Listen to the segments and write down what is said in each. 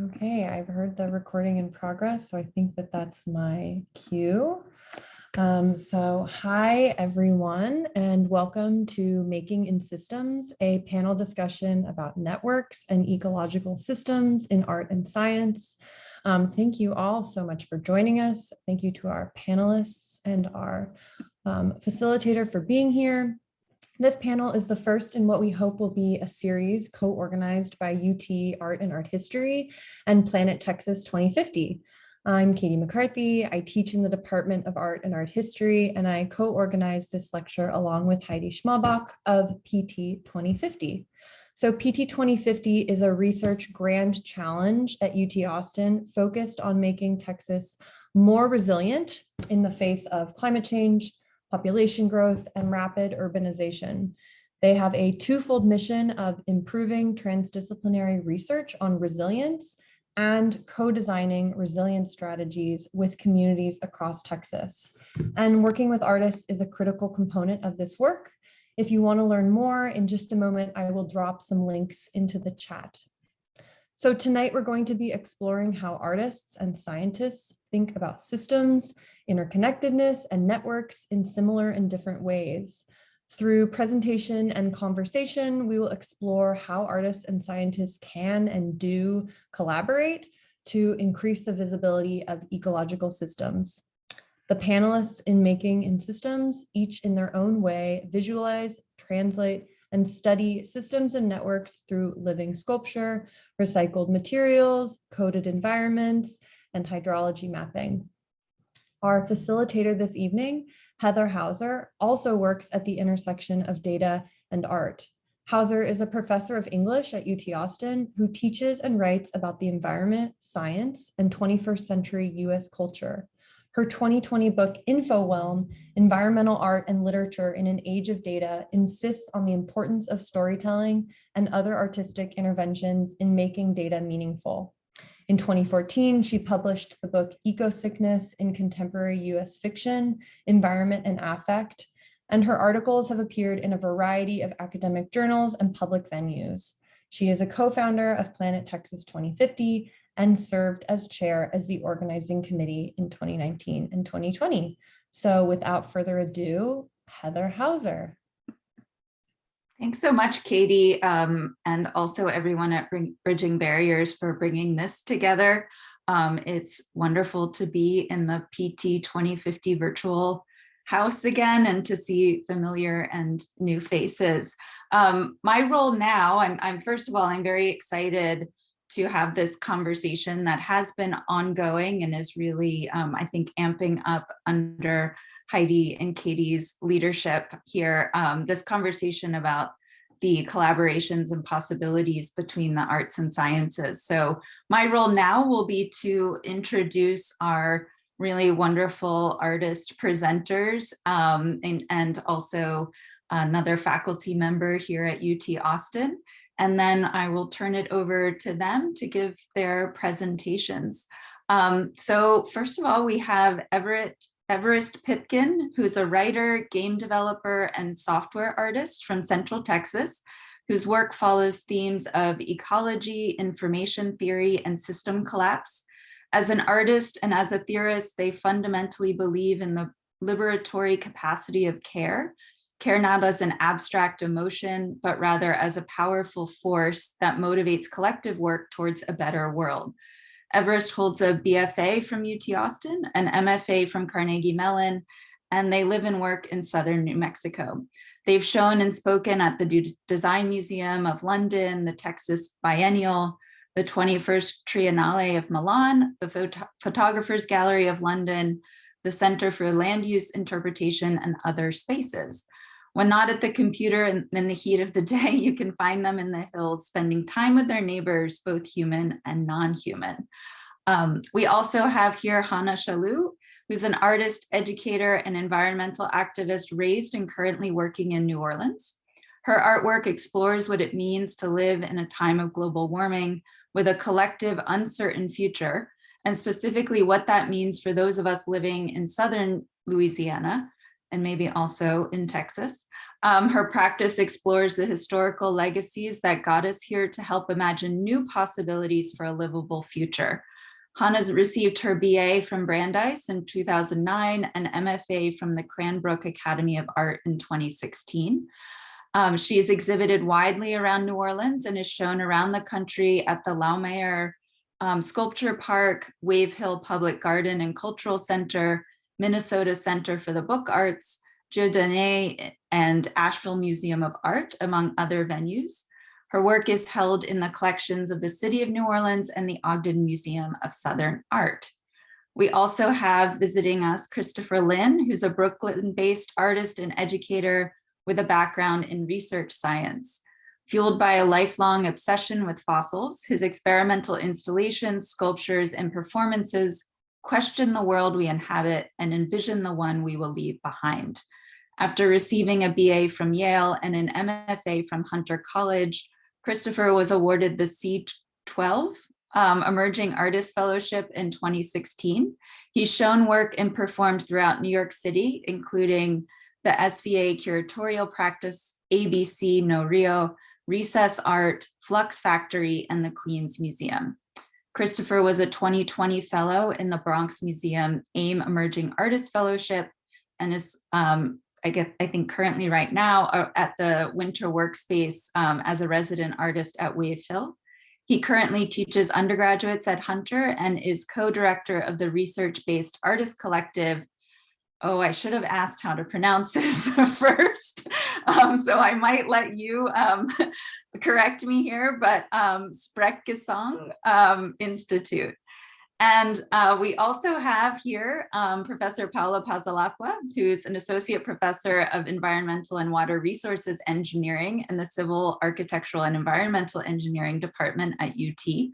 Okay, I've heard the recording in progress, so I think that that's my cue. Hi everyone, and welcome to Making in Systems, a panel discussion about networks and ecological systems in art and science. Thank you all so much for joining us. Thank you to our panelists and our facilitator for being here. This panel is the first in what we hope will be a series co-organized by UT Art and Art History and Planet Texas 2050. I'm Katie McCarthy. I teach in the Department of Art and Art History, and I co-organized this lecture along with Heidi Schmalbach of PT 2050. So PT 2050 is a research grand challenge at UT Austin focused on making Texas more resilient in the face of climate change, population growth, and rapid urbanization. They have a twofold mission of improving transdisciplinary research on resilience and co-designing resilience strategies with communities across Texas. And working with artists is a critical component of this work. If you want to learn more, in just a moment, I will drop some links into the chat. So tonight we're going to be exploring how artists and scientists think about systems, interconnectedness, and networks in similar and different ways. Through presentation and conversation, we will explore how artists and scientists can and do collaborate to increase the visibility of ecological systems. The panelists in Making in Systems, each in their own way, visualize, translate, and study systems and networks through living sculpture, recycled materials, coded environments, and hydrology mapping. Our facilitator this evening, Heather Hauser, also works at the intersection of data and art. Hauser is a professor of English at UT Austin who teaches and writes about the environment, science, and 21st century US culture. Her 2020 book, InfoWhelm, Environmental Art and Literature in an Age of Data, insists on the importance of storytelling and other artistic interventions in making data meaningful. In 2014, she published the book Eco-Sickness in Contemporary US Fiction, Environment and Affect, and her articles have appeared in a variety of academic journals and public venues. She is a co-founder of Planet Texas 2050 and served as chair as the organizing committee in 2019 and 2020. So without further ado, Heather Hauser. Thanks so much, Katie, and also everyone at Bridging Barriers for bringing this together. It's wonderful to be in the PT 2050 virtual house again and to see familiar and new faces. My role now, I'm first of all, I'm very excited to have this conversation that has been ongoing and is really, I think, amping up under Heidi and Katie's leadership here, this conversation about the collaborations and possibilities between the arts and sciences. So my role now will be to introduce our really wonderful artist presenters and also another faculty member here at UT Austin. And then I will turn it over to them to give their presentations. So first of all, we have Everest Pipkin, who's a writer, game developer, and software artist from Central Texas, whose work follows themes of ecology, information theory, and system collapse. As an artist and as a theorist, they fundamentally believe in the liberatory capacity of care not as an abstract emotion, but rather as a powerful force that motivates collective work towards a better world. Everest holds a BFA from UT Austin, an MFA from Carnegie Mellon, and they live and work in southern New Mexico. They've shown and spoken at the Design Museum of London, the Texas Biennial, the 21st Triennale of Milan, the Photographers Gallery of London, the Center for Land Use Interpretation, and other spaces. When not at the computer and in the heat of the day, you can find them in the hills, spending time with their neighbors, both human and non-human. We also have here Hannah Chalew, who's an artist, educator, and environmental activist raised and currently working in New Orleans. Her artwork explores what it means to live in a time of global warming with a collective uncertain future, and specifically what that means for those of us living in southern Louisiana, and maybe also in Texas. Her practice explores the historical legacies that got us here to help imagine new possibilities for a livable future. Hannah's received her BA from Brandeis in 2009 and MFA from the Cranbrook Academy of Art in 2016. She is exhibited widely around New Orleans and is shown around the country at the Laumeier Sculpture Park, Wave Hill Public Garden and Cultural Center, Minnesota Center for the Book Arts, Giordane, and Asheville Museum of Art, among other venues. Her work is held in the collections of the City of New Orleans and the Ogden Museum of Southern Art. We also have visiting us Christopher Lynn, who's a Brooklyn-based artist and educator with a background in research science. Fueled by a lifelong obsession with fossils, his experimental installations, sculptures, and performances question the world we inhabit and envision the one we will leave behind. After receiving a BA from Yale and an MFA from Hunter College, Christopher was awarded the C12 Emerging Artist Fellowship in 2016. He's shown work and performed throughout New York City, including the SVA curatorial practice, ABC No Rio, Recess Art, Flux Factory, and the Queens Museum. Christopher was a 2020 fellow in the Bronx Museum AIM Emerging Artist Fellowship and is, I think currently right now at the Winter Workspace as a resident artist at Wave Hill. He currently teaches undergraduates at Hunter and is co-director of the research-based artist collective. Oh, I should have asked how to pronounce this first. So I might let you correct me here, but Sprechgesang Institute. And we also have here Professor Paola Passalacqua, who's an associate professor of environmental and water resources engineering in the Civil, Architectural, and Environmental Engineering Department at UT.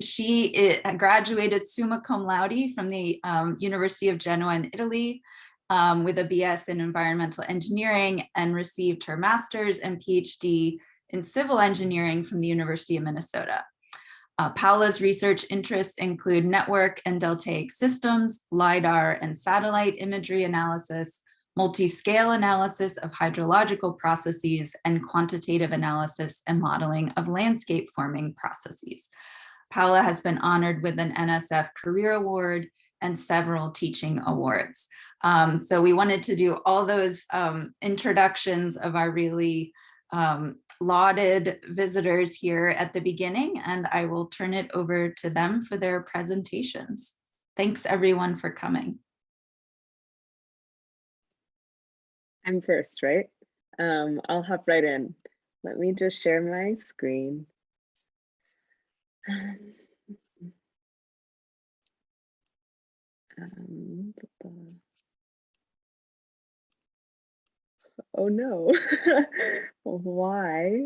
She graduated summa cum laude from the University of Genoa in Italy with a BS in environmental engineering and received her master's and PhD in civil engineering from the University of Minnesota. Paola's research interests include network and deltaic systems, LIDAR and satellite imagery analysis, multi-scale analysis of hydrological processes, and quantitative analysis and modeling of landscape forming processes. Paola has been honored with an NSF Career Award and several teaching awards. So we wanted to do all those introductions of our really lauded visitors here at the beginning, and I will turn it over to them for their presentations. Thanks everyone for coming. I'm first, right? I'll hop right in. Let me just share my screen. Oh no, why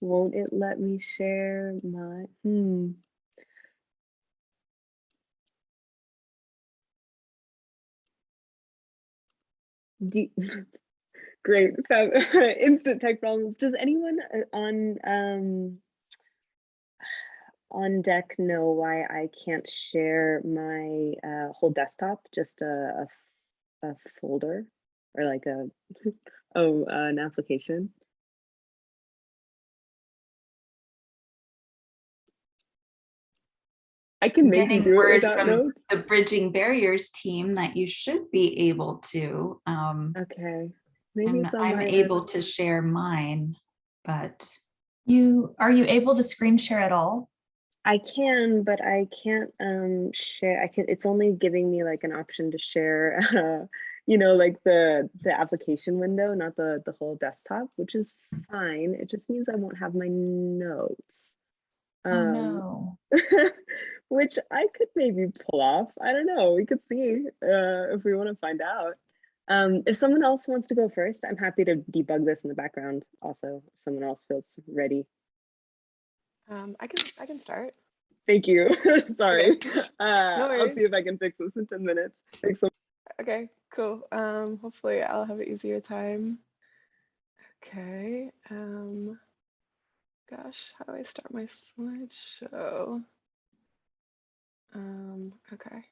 won't it let me share my, Great, instant tech problems. Does anyone on deck know why I can't share my whole desktop, just a folder or like an application? I can maybe do it without notes. The Bridging Barriers team that you should be able to. Okay, maybe I'm able to share mine, but are you able to screen share at all? I can, but I can't share. It's only giving me like an option to share, you know, like the application window, not the whole desktop, which is fine. It just means I won't have my notes. Oh no. Which I could maybe pull off. I don't know. We could see if we want to find out. If someone else wants to go first, I'm happy to debug this in the background. Also, if someone else feels ready. I can start. Thank you. Sorry. Okay. No I'll see if I can fix this in 10 minutes. Thanks so much. Okay, cool. Hopefully I'll have an easier time. Okay. Gosh, how do I start my slideshow? Okay.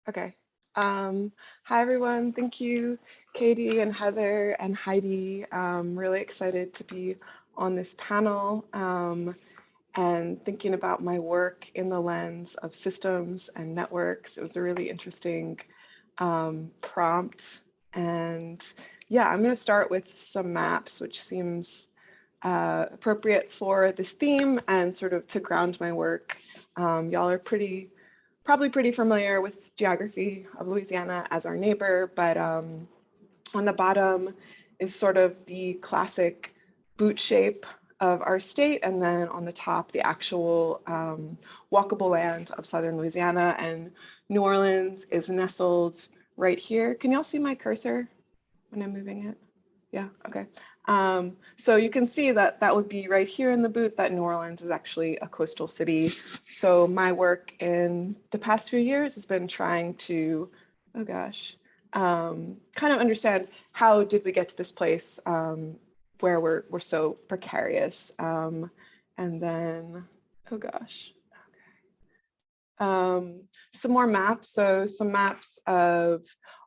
Okay. Hi, everyone. Thank you, Katie and Heather and Heidi. Really excited to be on this panel and thinking about my work in the lens of systems and networks. It was a really interesting prompt. And yeah, I'm going to start with some maps, which seems appropriate for this theme and sort of to ground my work. Y'all are probably pretty familiar with geography of Louisiana as our neighbor, but on the bottom is sort of the classic boot shape of our state, and then on the top, the actual walkable land of southern Louisiana, and New Orleans is nestled right here. Can y'all see my cursor when I'm moving it? Yeah, okay. So you can see that that would be right here in the boot, that New Orleans is actually a coastal city. So my work in the past few years has been trying to, oh gosh, kind of understand how did we get to this place where we're so precarious. And then, oh gosh, okay. Some more maps. So some maps of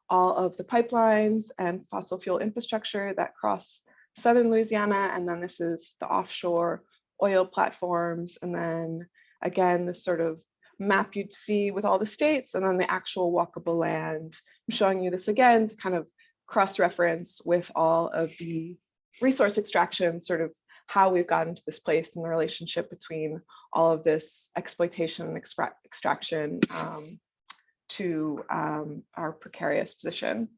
all of the pipelines and fossil fuel infrastructure that cross southern Louisiana, and then this is the offshore oil platforms, and then again this sort of map you'd see with all the states, and then the actual walkable land. I'm showing you this again to kind of cross-reference with all of the resource extraction, sort of how we've gotten to this place and the relationship between all of this exploitation and extraction to our precarious position.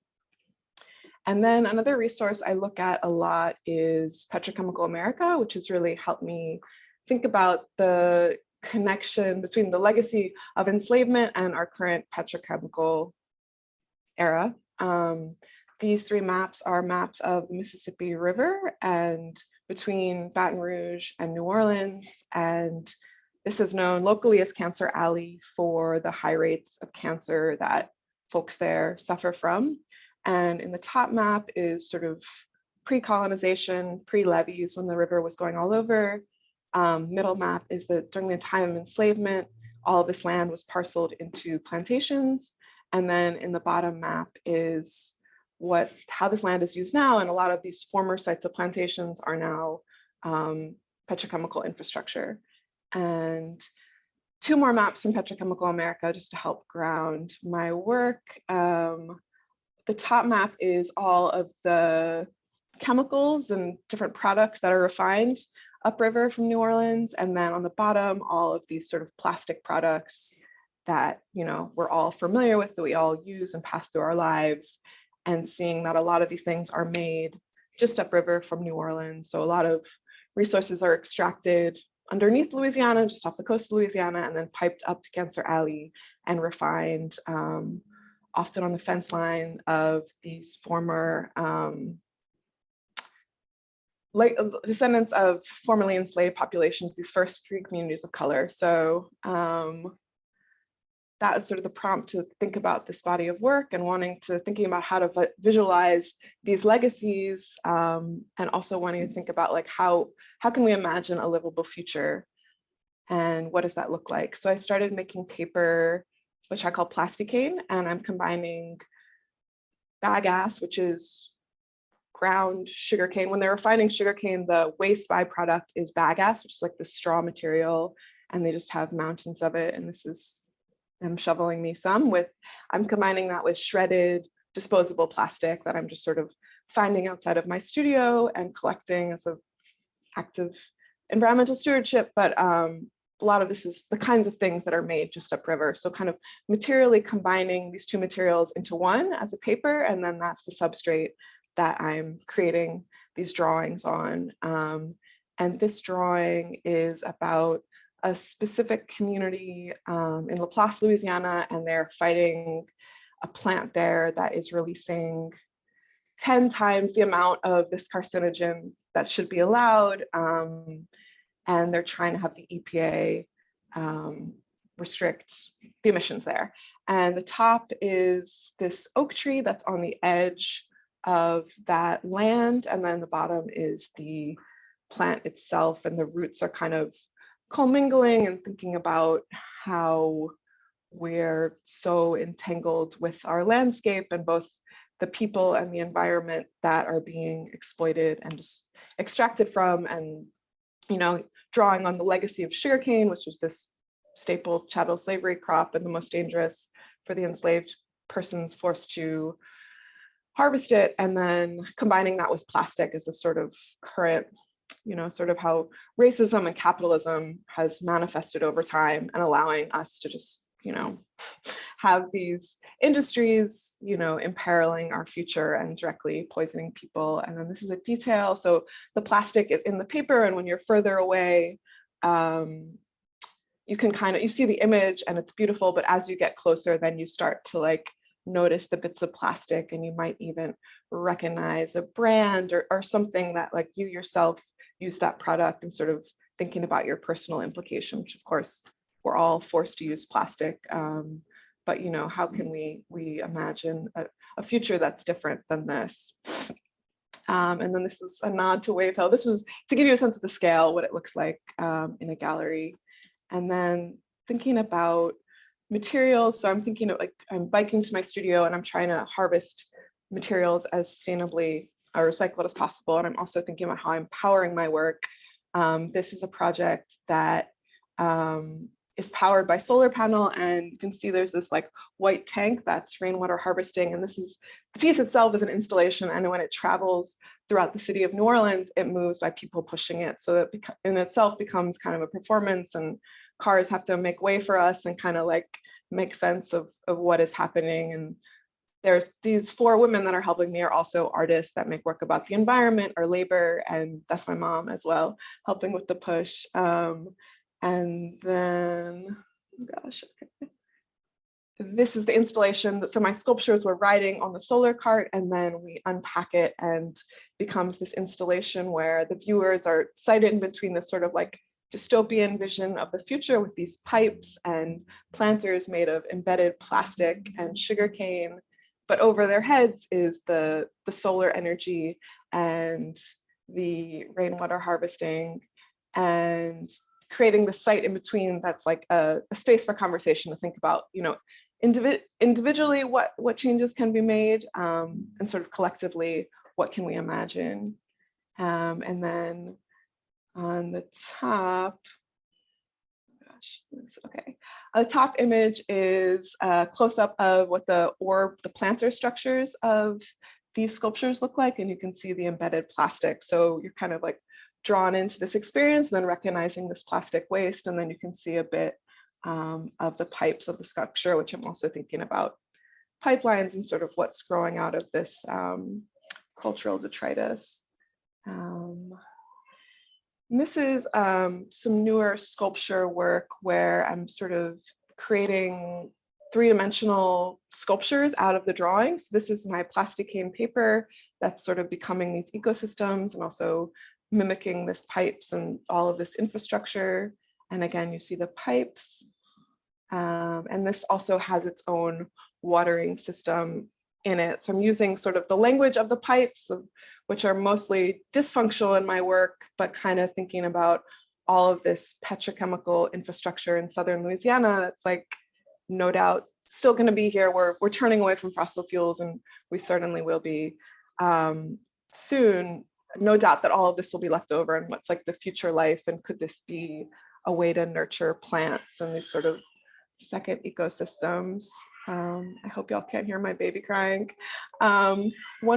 And then another resource I look at a lot is Petrochemical America, which has really helped me think about the connection between the legacy of enslavement and our current petrochemical era. These three maps are maps of the Mississippi River and between Baton Rouge and New Orleans. And this is known locally as Cancer Alley for the high rates of cancer that folks there suffer from. And in the top map is sort of pre-colonization, pre-levees when the river was going all over. Middle map is that during the time of enslavement, all of this land was parceled into plantations. And then in the bottom map is how this land is used now. And a lot of these former sites of plantations are now petrochemical infrastructure. And two more maps from Petrochemical America just to help ground my work. The top map is all of the chemicals and different products that are refined upriver from New Orleans. And then on the bottom, all of these sort of plastic products that, you know, we're all familiar with, that we all use and pass through our lives, and seeing that a lot of these things are made just upriver from New Orleans. So a lot of resources are extracted underneath Louisiana, just off the coast of Louisiana, and then piped up to Cancer Alley and refined, often on the fence line of these former descendants of formerly enslaved populations, these first free communities of color. So that is sort of the prompt to think about this body of work and thinking about how to visualize these legacies, and also wanting to think about like how can we imagine a livable future and what does that look like? So I started making paper, which I call plasticane, and I'm combining bagasse, which is ground sugarcane. When they're refining sugarcane, the waste byproduct is bagasse, which is like the straw material, and they just have mountains of it. And this is them shoveling me some with, I'm combining that with shredded disposable plastic that I'm just sort of finding outside of my studio and collecting as an active environmental stewardship. But a lot of this is the kinds of things that are made just upriver. So kind of materially combining these two materials into one as a paper, and then that's the substrate that I'm creating these drawings on. And this drawing is about a specific community in Laplace, Louisiana, and they're fighting a plant there that is releasing 10 times the amount of this carcinogen that should be allowed. And they're trying to have the EPA restrict the emissions there. And the top is this oak tree that's on the edge of that land. And then the bottom is the plant itself, and the roots are kind of commingling and thinking about how we're so entangled with our landscape and both the people and the environment that are being exploited and just extracted from, and, you know, drawing on the legacy of sugarcane, which was this staple chattel slavery crop and the most dangerous for the enslaved persons forced to harvest it, and then combining that with plastic as a sort of current, you know, sort of how racism and capitalism has manifested over time and allowing us to just, you know, have these industries, you know, imperiling our future and directly poisoning people. And then this is a detail. So the plastic is in the paper, and when you're further away, you can kind of, you see the image and it's beautiful, but as you get closer, then you start to like notice the bits of plastic, and you might even recognize a brand or something that like you yourself use that product, and sort of thinking about your personal implication, which of course we're all forced to use plastic. But, you know, how can we imagine a future that's different than this? And then this is a nod to Wave Hill. This was to give you a sense of the scale, what it looks like in a gallery. And then thinking about materials. So I'm thinking of like, I'm biking to my studio and I'm trying to harvest materials as sustainably or recycled as possible. And I'm also thinking about how I'm powering my work. This is a project that is powered by solar panel, and you can see there's this like white tank that's rainwater harvesting. And this is, the piece itself is an installation, and when it travels throughout the city of New Orleans, it moves by people pushing it. So that in itself becomes kind of a performance, and cars have to make way for us and kind of like make sense of what is happening. And there's these 4 women that are helping me are also artists that make work about the environment or labor, and that's my mom as well, helping with the push. And then, oh gosh, okay. This is the installation. So my sculptures were riding on the solar cart, and then we unpack it and becomes this installation where the viewers are sighted in between this sort of like dystopian vision of the future with these pipes and planters made of embedded plastic and sugarcane, but over their heads is the solar energy and the rainwater harvesting, and creating the site in between that's like a space for conversation to think about, you know, individually what changes can be made, and sort of collectively what can we imagine. And then on the top, gosh, okay, the top image is a close-up of what the planter structures of these sculptures look like, and you can see the embedded plastic. So you're kind of like drawn into this experience, and then recognizing this plastic waste, and then you can see a bit of the pipes of the sculpture, which I'm also thinking about pipelines and sort of what's growing out of this cultural detritus. And this is some newer sculpture work where I'm sort of creating 3-dimensional sculptures out of the drawings. This is my plasticane paper that's sort of becoming these ecosystems and also mimicking this pipes and all of this infrastructure. And again, you see the pipes. And this also has its own watering system in it. So I'm using sort of the language of the pipes, which are mostly dysfunctional in my work, but kind of thinking about all of this petrochemical infrastructure in southern Louisiana that's like, no doubt, still going to be here. We're turning away from fossil fuels, and we certainly will be soon. No doubt that all of this will be left over, and what's like the future life, and could this be a way to nurture plants and these sort of second ecosystems. I hope y'all can't hear my baby crying. One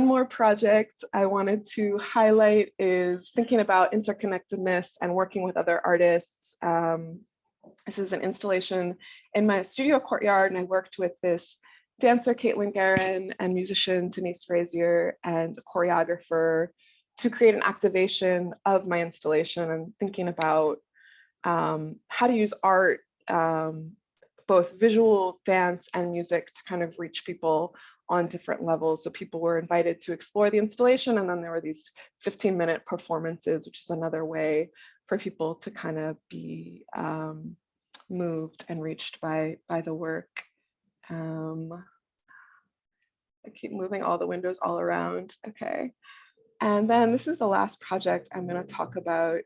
more project I wanted to highlight is thinking about interconnectedness and working with other artists. This is an installation in my studio courtyard, and I worked with this dancer, Caitlin Guerin, and musician, Denise Frazier, and a choreographer to create an activation of my installation, and thinking about how to use art, both visual, dance, and music to kind of reach people on different levels. So people were invited to explore the installation, and then there were these 15-minute performances, which is another way for people to kind of be moved and reached by the work. I keep moving all the windows all around. Okay. And then this is the last project I'm going to talk about,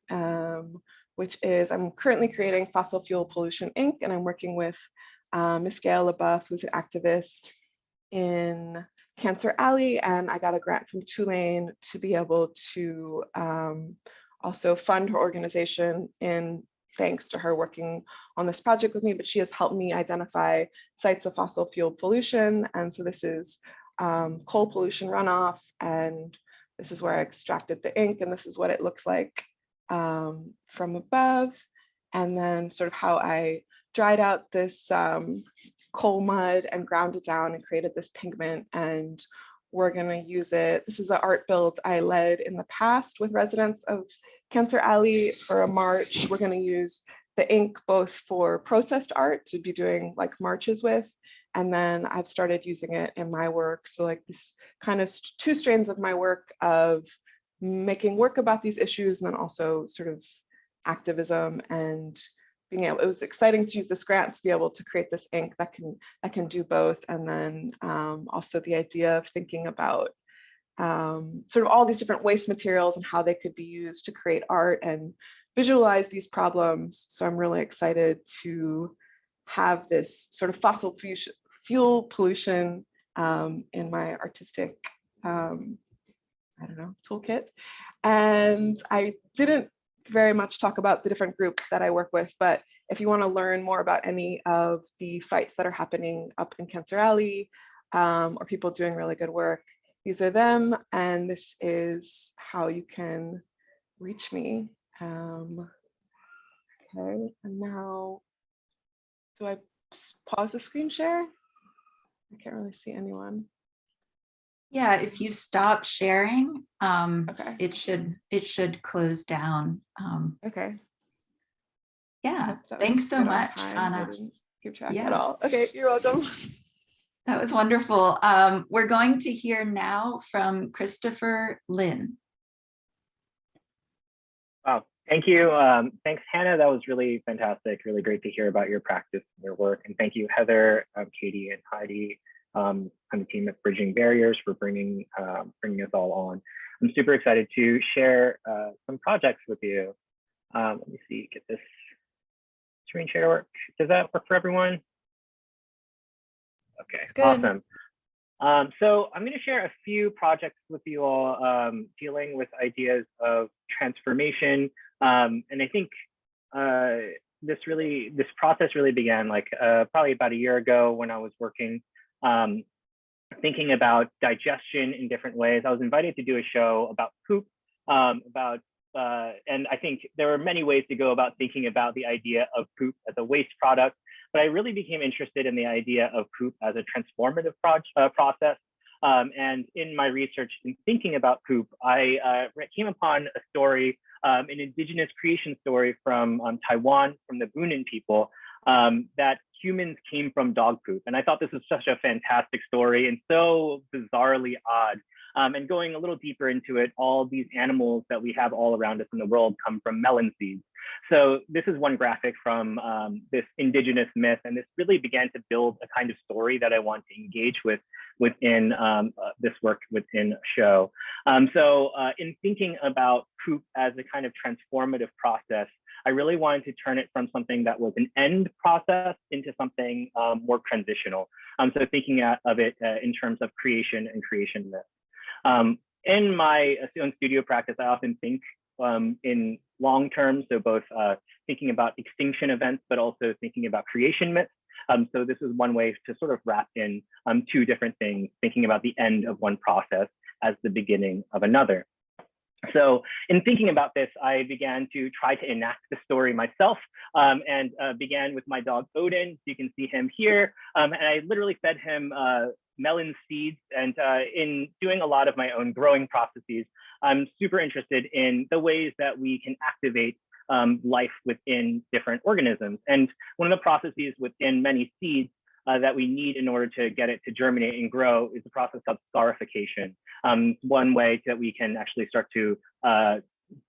which is I'm currently creating fossil fuel pollution ink, and I'm working with Miss Gail LaBeouf, who's an activist in Cancer Alley, and I got a grant from Tulane to be able to also fund her organization in thanks to her working on this project with me, but she has helped me identify sites of fossil fuel pollution. And so this is coal pollution runoff, and this is where I extracted the ink, and this is what it looks like from above. And then sort of how I dried out this coal mud and ground it down and created this pigment, and we're gonna use it. This is an art build I led in the past with residents of Cancer Alley for a march. We're gonna use the ink both for protest art to be doing like marches with, and then I've started using it in my work. So like this kind of two strands of my work of making work about these issues, and then also sort of activism and being able, it was exciting to use this grant to be able to create this ink that can do both. And then also the idea of thinking about sort of all these different waste materials and how they could be used to create art and visualize these problems. So I'm really excited to have this sort of fossil fuel pollution in my artistic, I don't know, toolkit. And I didn't very much talk about the different groups that I work with, but if you want to learn more about any of the fights that are happening up in Cancer Alley or people doing really good work, these are them, and this is how you can reach me. Okay, and now, do I pause the screen share? I can't really see anyone. Yeah, if you stop sharing, Okay. it should close down. Okay. Yeah, That thanks so good on much, time. Anna. I didn't keep track Yeah. at all. Okay, you're welcome. That was wonderful. We're going to hear now from Christopher Lynn. Wow, thank you. Thanks, Hannah. That was really fantastic. Really great to hear about your practice and your work. And thank you, Heather, Katie, and Heidi, and the team at Bridging Barriers for bringing us all on. I'm super excited to share some projects with you. Let me see, get this screen share work. Does that work for everyone? Okay, awesome. So I'm going to share a few projects with you all dealing with ideas of transformation. And I think this process really began like probably about a year ago when I was working, thinking about digestion in different ways. I was invited to do a show about poop, and I think there are many ways to go about thinking about the idea of poop as a waste product, but I really became interested in the idea of poop as a transformative process. And in my research in thinking about poop, I came upon a story, an indigenous creation story from Taiwan, from the Bunin people, that humans came from dog poop. And I thought this was such a fantastic story and so bizarrely odd. And going a little deeper into it, all these animals that we have all around us in the world come from melon seeds. So this is one graphic from this indigenous myth, and this really began to build a kind of story that I want to engage with within this work within a show. So in thinking about poop as a kind of transformative process, I really wanted to turn it from something that was an end process into something more transitional. So thinking of it in terms of creation and creation myth. In my own studio practice, I often think in long term, so both thinking about extinction events, but also thinking about creation myths. So this is one way to sort of wrap in two different things, thinking about the end of one process as the beginning of another. So in thinking about this, I began to try to enact the story myself and began with my dog Odin. You can see him here. And I literally fed him melon seeds, and in doing a lot of my own growing processes, I'm super interested in the ways that we can activate life within different organisms. And one of the processes within many seeds that we need in order to get it to germinate and grow is the process of scarification. One way that we can actually start to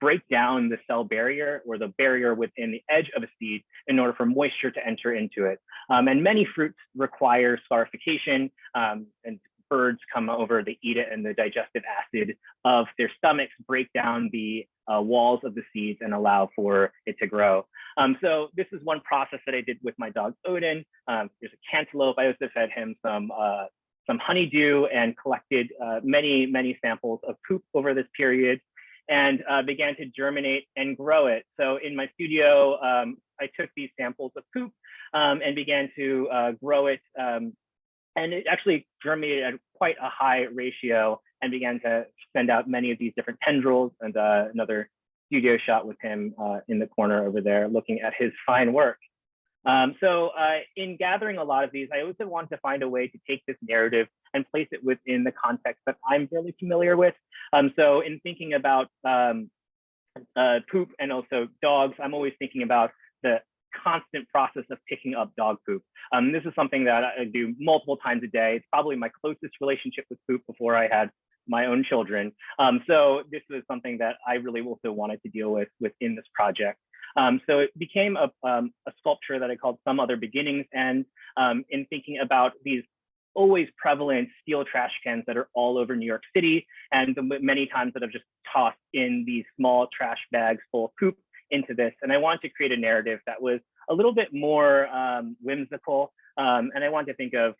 break down the cell barrier or the barrier within the edge of a seed in order for moisture to enter into it. And many fruits require scarification, and birds come over, they eat it, and the digestive acid of their stomachs break down the walls of the seeds and allow for it to grow. So this is one process that I did with my dog Odin. There's a cantaloupe. I also fed him some honeydew and collected many samples of poop over this period, and began to germinate and grow it. So in my studio, I took these samples of poop and began to grow it. And it actually germinated at quite a high ratio and began to send out many of these different tendrils. And another studio shot with him in the corner over there looking at his fine work. So in gathering a lot of these, I also wanted to find a way to take this narrative and place it within the context that I'm fairly familiar with. So in thinking about poop and also dogs, I'm always thinking about the constant process of picking up dog poop. This is something that I do multiple times a day. It's probably my closest relationship with poop before I had my own children. So this was something that I really also wanted to deal with within this project. So it became a sculpture that I called Some Other Beginnings. And in thinking about these always prevalent steel trash cans that are all over New York City, and the many times that I've just tossed in these small trash bags full of poop into this. And I wanted to create a narrative that was a little bit more whimsical. And I wanted to think of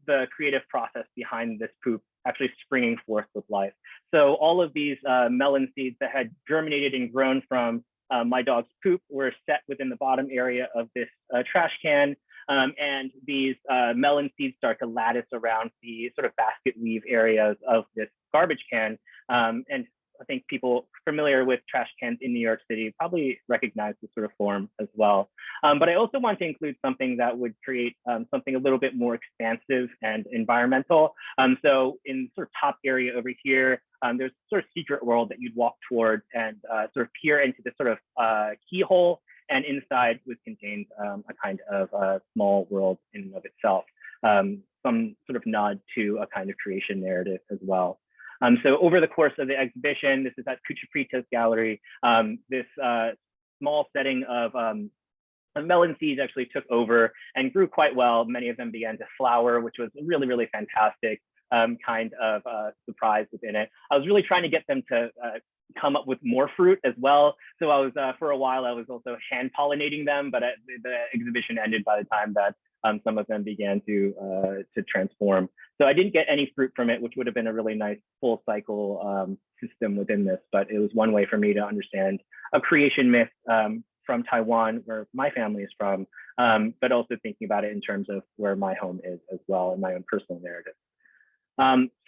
the creative process behind this poop actually springing forth with life. So all of these melon seeds that had germinated and grown from my dog's poop were set within the bottom area of this trash can. And these melon seeds start to lattice around the sort of basket weave areas of this garbage can. And I think people familiar with trash cans in New York City probably recognize this sort of form as well. But I also want to include something that would create something a little bit more expansive and environmental. So in the sort of top area over here, there's sort of secret world that you'd walk towards and sort of peer into this sort of keyhole. And inside was contained a kind of small world in and of itself, some sort of nod to a kind of creation narrative as well. So over the course of the exhibition, this is at Cuchiprito's gallery, this small setting of melon seeds actually took over and grew quite well. Many of them began to flower, which was really fantastic kind of surprise within it. I was really trying to get them to come up with more fruit as well. So I was, for a while, I was also hand pollinating them, but the exhibition ended by the time that some of them began to transform. So I didn't get any fruit from it, which would have been a really nice full cycle system within this, but it was one way for me to understand a creation myth from Taiwan, where my family is from, but also thinking about it in terms of where my home is as well and my own personal narrative.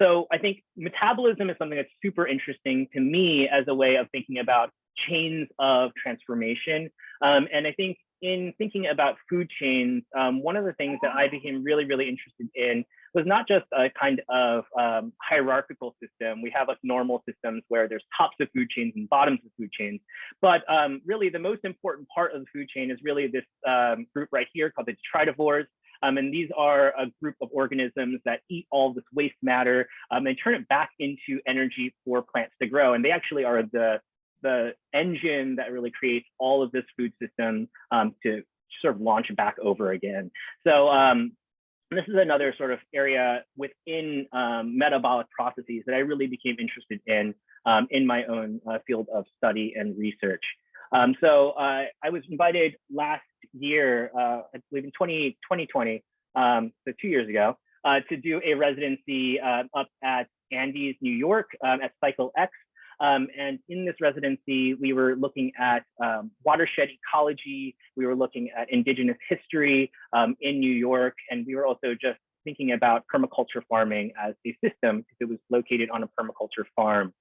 So I think metabolism is something that's super interesting to me as a way of thinking about chains of transformation. And I think in thinking about food chains, one of the things that I became really interested in was not just a kind of hierarchical system. We have like normal systems where there's tops of food chains and bottoms of food chains, but really the most important part of the food chain is really this group right here called the detritivores. And these are a group of organisms that eat all this waste matter and turn it back into energy for plants to grow. And they actually are the engine that really creates all of this food system to sort of launch back over again. So this is another sort of area within metabolic processes that I really became interested in my own field of study and research. So I was invited last year, I believe in 2020, so 2 years ago, to do a residency up at Andes, New York at Cycle X. And in this residency, we were looking at watershed ecology, we were looking at indigenous history in New York, and we were also just thinking about permaculture farming as a system because it was located on a permaculture farm.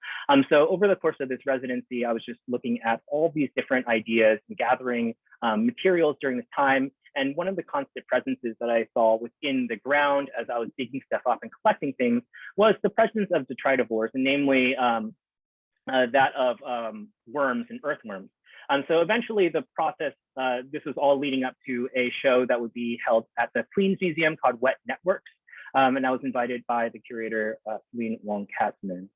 So over the course of this residency, I was just looking at all these different ideas and gathering materials during this time. And one of the constant presences that I saw within the ground as I was digging stuff up and collecting things was the presence of detritivores, and namely that of worms and earthworms. So eventually the process, this was all leading up to a show that would be held at the Queens Museum called Wet Networks. And I was invited by the curator, Lynn Wong-Katzman.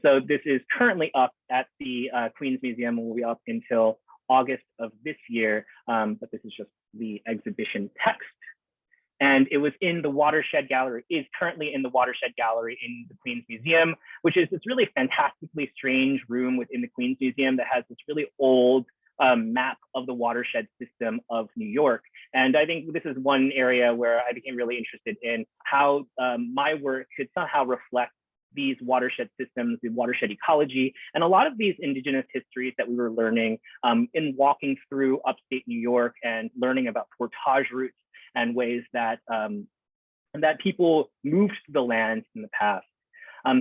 So this is currently up at the Queens Museum and will be up until August of this year. But this is just the exhibition text. And it was in the Watershed Gallery, is currently in the Watershed Gallery in the Queen's Museum, which is this really fantastically strange room within the Queen's Museum that has this really old map of the watershed system of New York. And I think this is one area where I became really interested in how my work could somehow reflect these watershed systems, the watershed ecology, and a lot of these indigenous histories that we were learning in walking through upstate New York and learning about portage routes and ways that that people moved to the land in the past.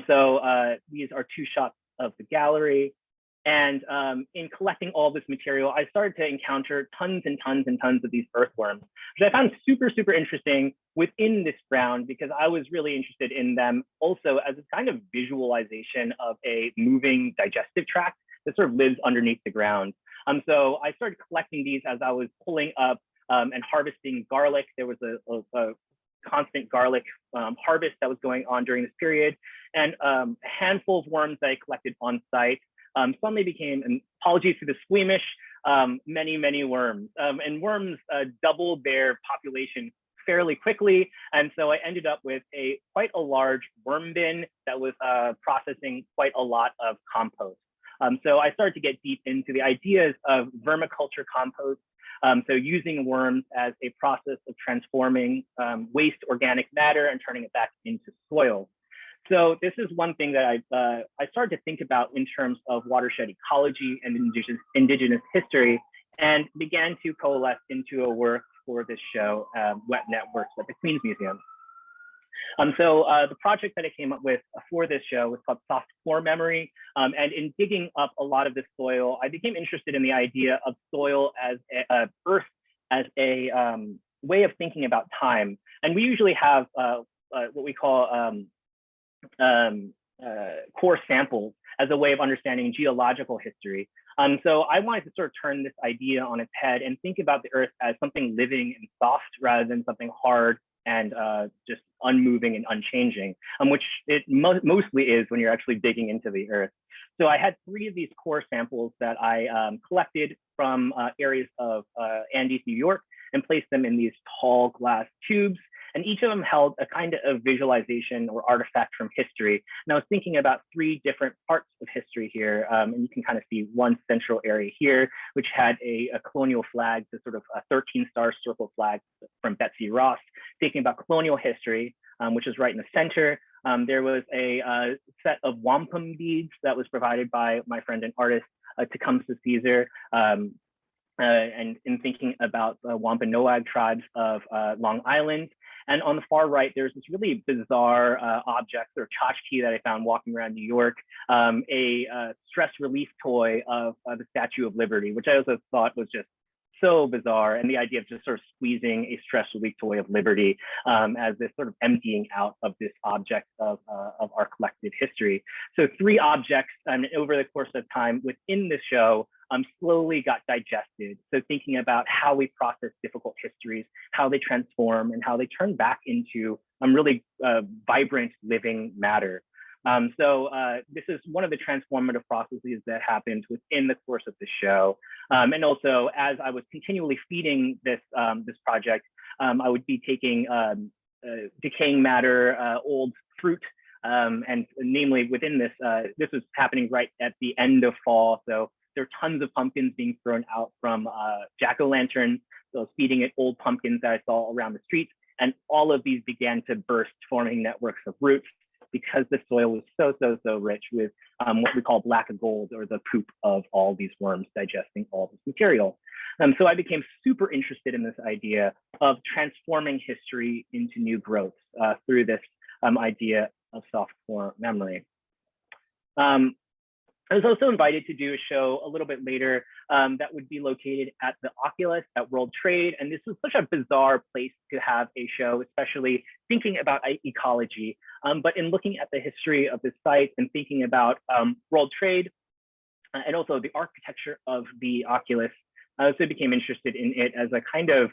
So these are two shots of the gallery. And in collecting all this material, I started to encounter tons and tons and tons of these earthworms, which I found super, super interesting within this ground, because I was really interested in them also as a kind of visualization of a moving digestive tract that sort of lives underneath the ground. So I started collecting these as I was pulling up and harvesting garlic. There was a constant garlic harvest that was going on during this period, and a handful of worms that I collected on site. Suddenly became, and apologies to the squeamish, many, many worms. And worms doubled their population fairly quickly. And so I ended up with quite a large worm bin that was processing quite a lot of compost. So I started to get deep into the ideas of vermiculture compost. So using worms as a process of transforming waste organic matter and turning it back into soil. So this is one thing that I started to think about in terms of watershed ecology and indigenous history, and began to coalesce into a work for this show, Wet Networks at the Queen's Museum. So the project that I came up with for this show was called Soft Core Memory. And in digging up a lot of the soil, I became interested in the idea of soil as earth as a way of thinking about time. And we usually have what we call core samples as a way of understanding geological history. So I wanted to sort of turn this idea on its head and think about the earth as something living and soft rather than something hard and just unmoving and unchanging, which it mostly is when you're actually digging into the earth. So I had 3 of these core samples that I collected from areas of Andes, New York, and placed them in these tall glass tubes. And each of them held a kind of visualization or artifact from history. And I was thinking about 3 different parts of history here. And you can kind of see one central area here, which had a colonial flag, the sort of a 13-star circle flag from Betsy Ross, thinking about colonial history, which is right in the center. There was a set of wampum beads that was provided by my friend and artist, Tecumseh Caesar. And in thinking about the Wampanoag tribes of Long Island. And on the far right, there's this really bizarre object or tchotchke that I found walking around New York, a stress relief toy of the Statue of Liberty, which I also thought was just so bizarre. And the idea of just sort of squeezing a stress relief toy of liberty as this sort of emptying out of this object of our collective history. So 3 objects over the course of time within the show slowly got digested. So thinking about how we process difficult histories, how they transform, and how they turn back into really vibrant living matter. So this is one of the transformative processes that happened within the course of the show. And also, as I was continually feeding this, this project, I would be taking decaying matter, old fruit, and namely within this, this was happening right at the end of fall. So there are tons of pumpkins being thrown out from jack-o'-lanterns. So I was feeding it old pumpkins that I saw around the streets. And all of these began to burst, forming networks of roots because the soil was so rich with what we call black gold, or the poop of all these worms digesting all this material. So I became super interested in this idea of transforming history into new growths through this idea of soft core memory. I was also invited to do a show a little bit later that would be located at the Oculus at World Trade. And this was such a bizarre place to have a show, especially thinking about ecology. But in looking at the history of the site and thinking about World Trade and also the architecture of the Oculus, I also became interested in it as a kind of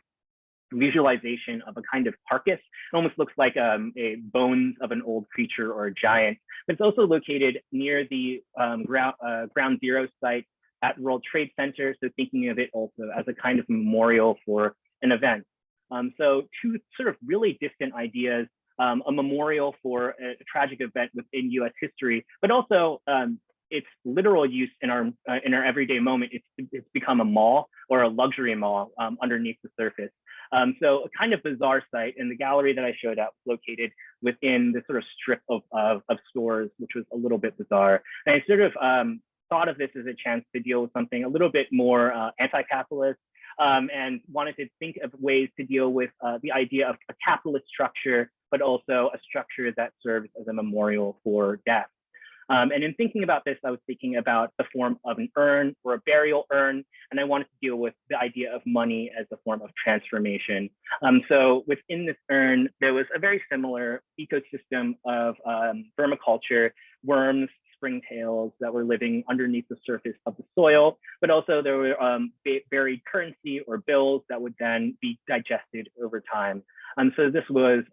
visualization of a kind of carcass. It almost looks like a bones of an old creature or a giant. But it's also located near the ground zero site at World Trade Center. So thinking of it also as a kind of memorial for an event. So two sort of really distant ideas, a memorial for a tragic event within US history, but also its literal use in our everyday moment. It's become a mall or a luxury mall underneath the surface. So a kind of bizarre site, and the gallery that I showed up located within this sort of strip of stores, which was a little bit bizarre. And I sort of thought of this as a chance to deal with something a little bit more anti-capitalist, and wanted to think of ways to deal with the idea of a capitalist structure, but also a structure that serves as a memorial for death. And in thinking about this, I was thinking about the form of an urn or a burial urn, and I wanted to deal with the idea of money as a form of transformation. So within this urn, there was a very similar ecosystem of vermiculture, worms, springtails that were living underneath the surface of the soil, but also there were buried currency or bills that would then be digested over time. So this was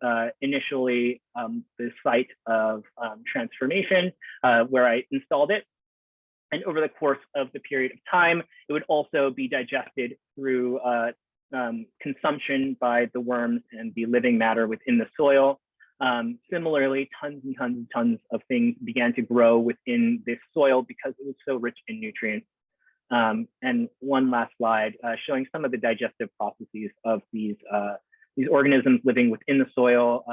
initially the site of transformation where I installed it. And over the course of the period of time, it would also be digested through consumption by the worms and the living matter within the soil. Similarly, tons and tons and tons of things began to grow within this soil because it was so rich in nutrients. And one last slide showing some of the digestive processes of these organisms living within the soil.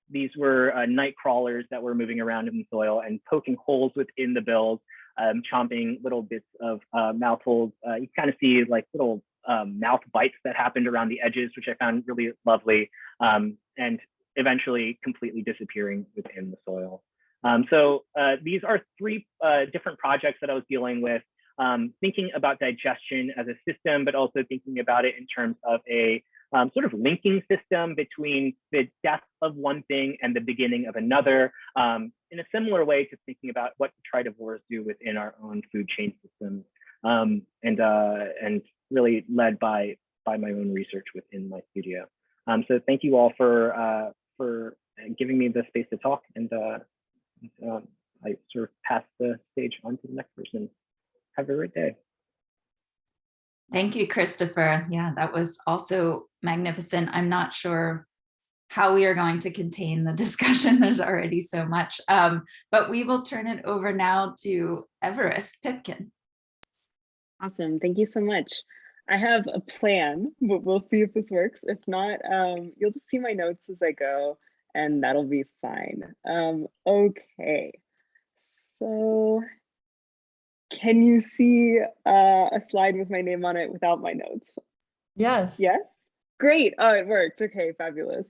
These were night crawlers that were moving around in the soil and poking holes within the bills, chomping little bits of mouthfuls. You kind of see like little mouth bites that happened around the edges, which I found really lovely, and eventually completely disappearing within the soil. So these are three different projects that I was dealing with, thinking about digestion as a system, but also thinking about it in terms of a sort of linking system between the death of one thing and the beginning of another, in a similar way to thinking about what detritivores do within our own food chain systems, and really led by my own research within my studio. So thank you all for giving me the space to talk, and I sort of pass the stage on to the next person. Have a great day. Thank you, Christopher. Yeah, that was also magnificent. I'm not sure how we are going to contain the discussion. There's already so much, but we will turn it over now to Everest Pipkin. Awesome, thank you so much. I have a plan, but we'll see if this works. If not, you'll just see my notes as I go, and that'll be fine. Okay, so can you see a slide with my name on it without my notes? Yes. Yes? Great. Oh, it works. Okay, fabulous.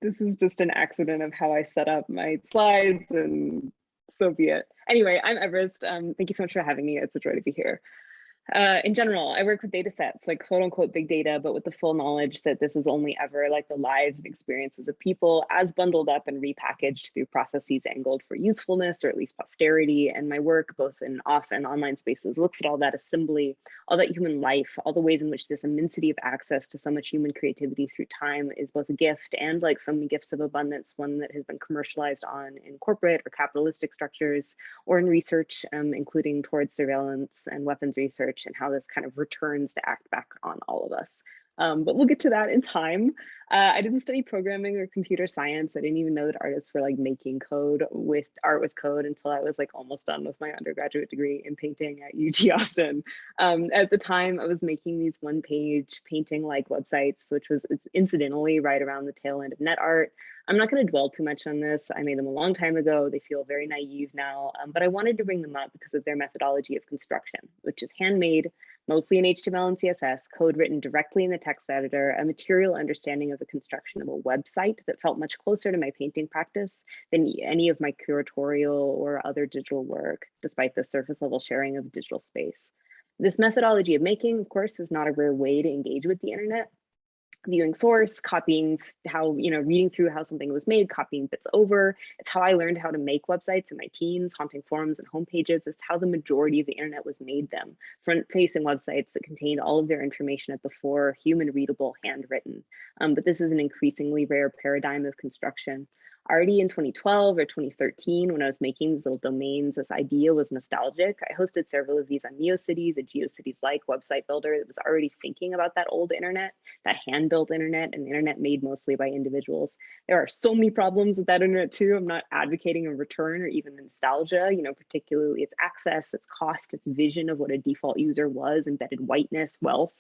This is just an accident of how I set up my slides, and so be it. Anyway, I'm Everest. Thank you so much for having me. It's a joy to be here. In general, I work with data sets, like quote unquote big data, but with the full knowledge that this is only ever like the lives and experiences of people as bundled up and repackaged through processes angled for usefulness or at least posterity. And my work, both in off and online spaces, looks at all that assembly, all that human life, all the ways in which this immensity of access to so much human creativity through time is both a gift and, like so many gifts of abundance, one that has been commercialized on in corporate or capitalistic structures or in research, including towards surveillance and weapons research, and how this kind of returns to act back on all of us. But we'll get to that in time. I didn't study programming or computer science. I didn't even know that artists were like making code with art with code until I was like almost done with my undergraduate degree in painting at UT Austin. At the time, I was making these one-page painting like websites, which was incidentally right around the tail end of net art. I'm not going to dwell too much on this. I made them a long time ago. They feel very naive now, but I wanted to bring them up because of their methodology of construction, which is handmade, mostly in HTML and CSS, code written directly in the text editor, a material understanding of the construction of a website that felt much closer to my painting practice than any of my curatorial or other digital work, despite the surface level sharing of digital space. This methodology of making, of course, is not a rare way to engage with the internet. Viewing source, copying how, reading through how something was made, copying bits over. It's how I learned how to make websites in my teens, haunting forums and homepages. It's how the majority of the internet was made them. Front-facing websites that contained all of their information at the fore, human readable, handwritten. But this is an increasingly rare paradigm of construction. Already in 2012 or 2013, when I was making these little domains, this idea was nostalgic. I hosted several of these on NeoCities, a GeoCities-like website builder that was already thinking about that old internet, that hand-built internet, and the internet made mostly by individuals. There are so many problems with that internet too. I'm not advocating a return or even nostalgia, particularly its access, its cost, its vision of what a default user was, embedded whiteness, wealth.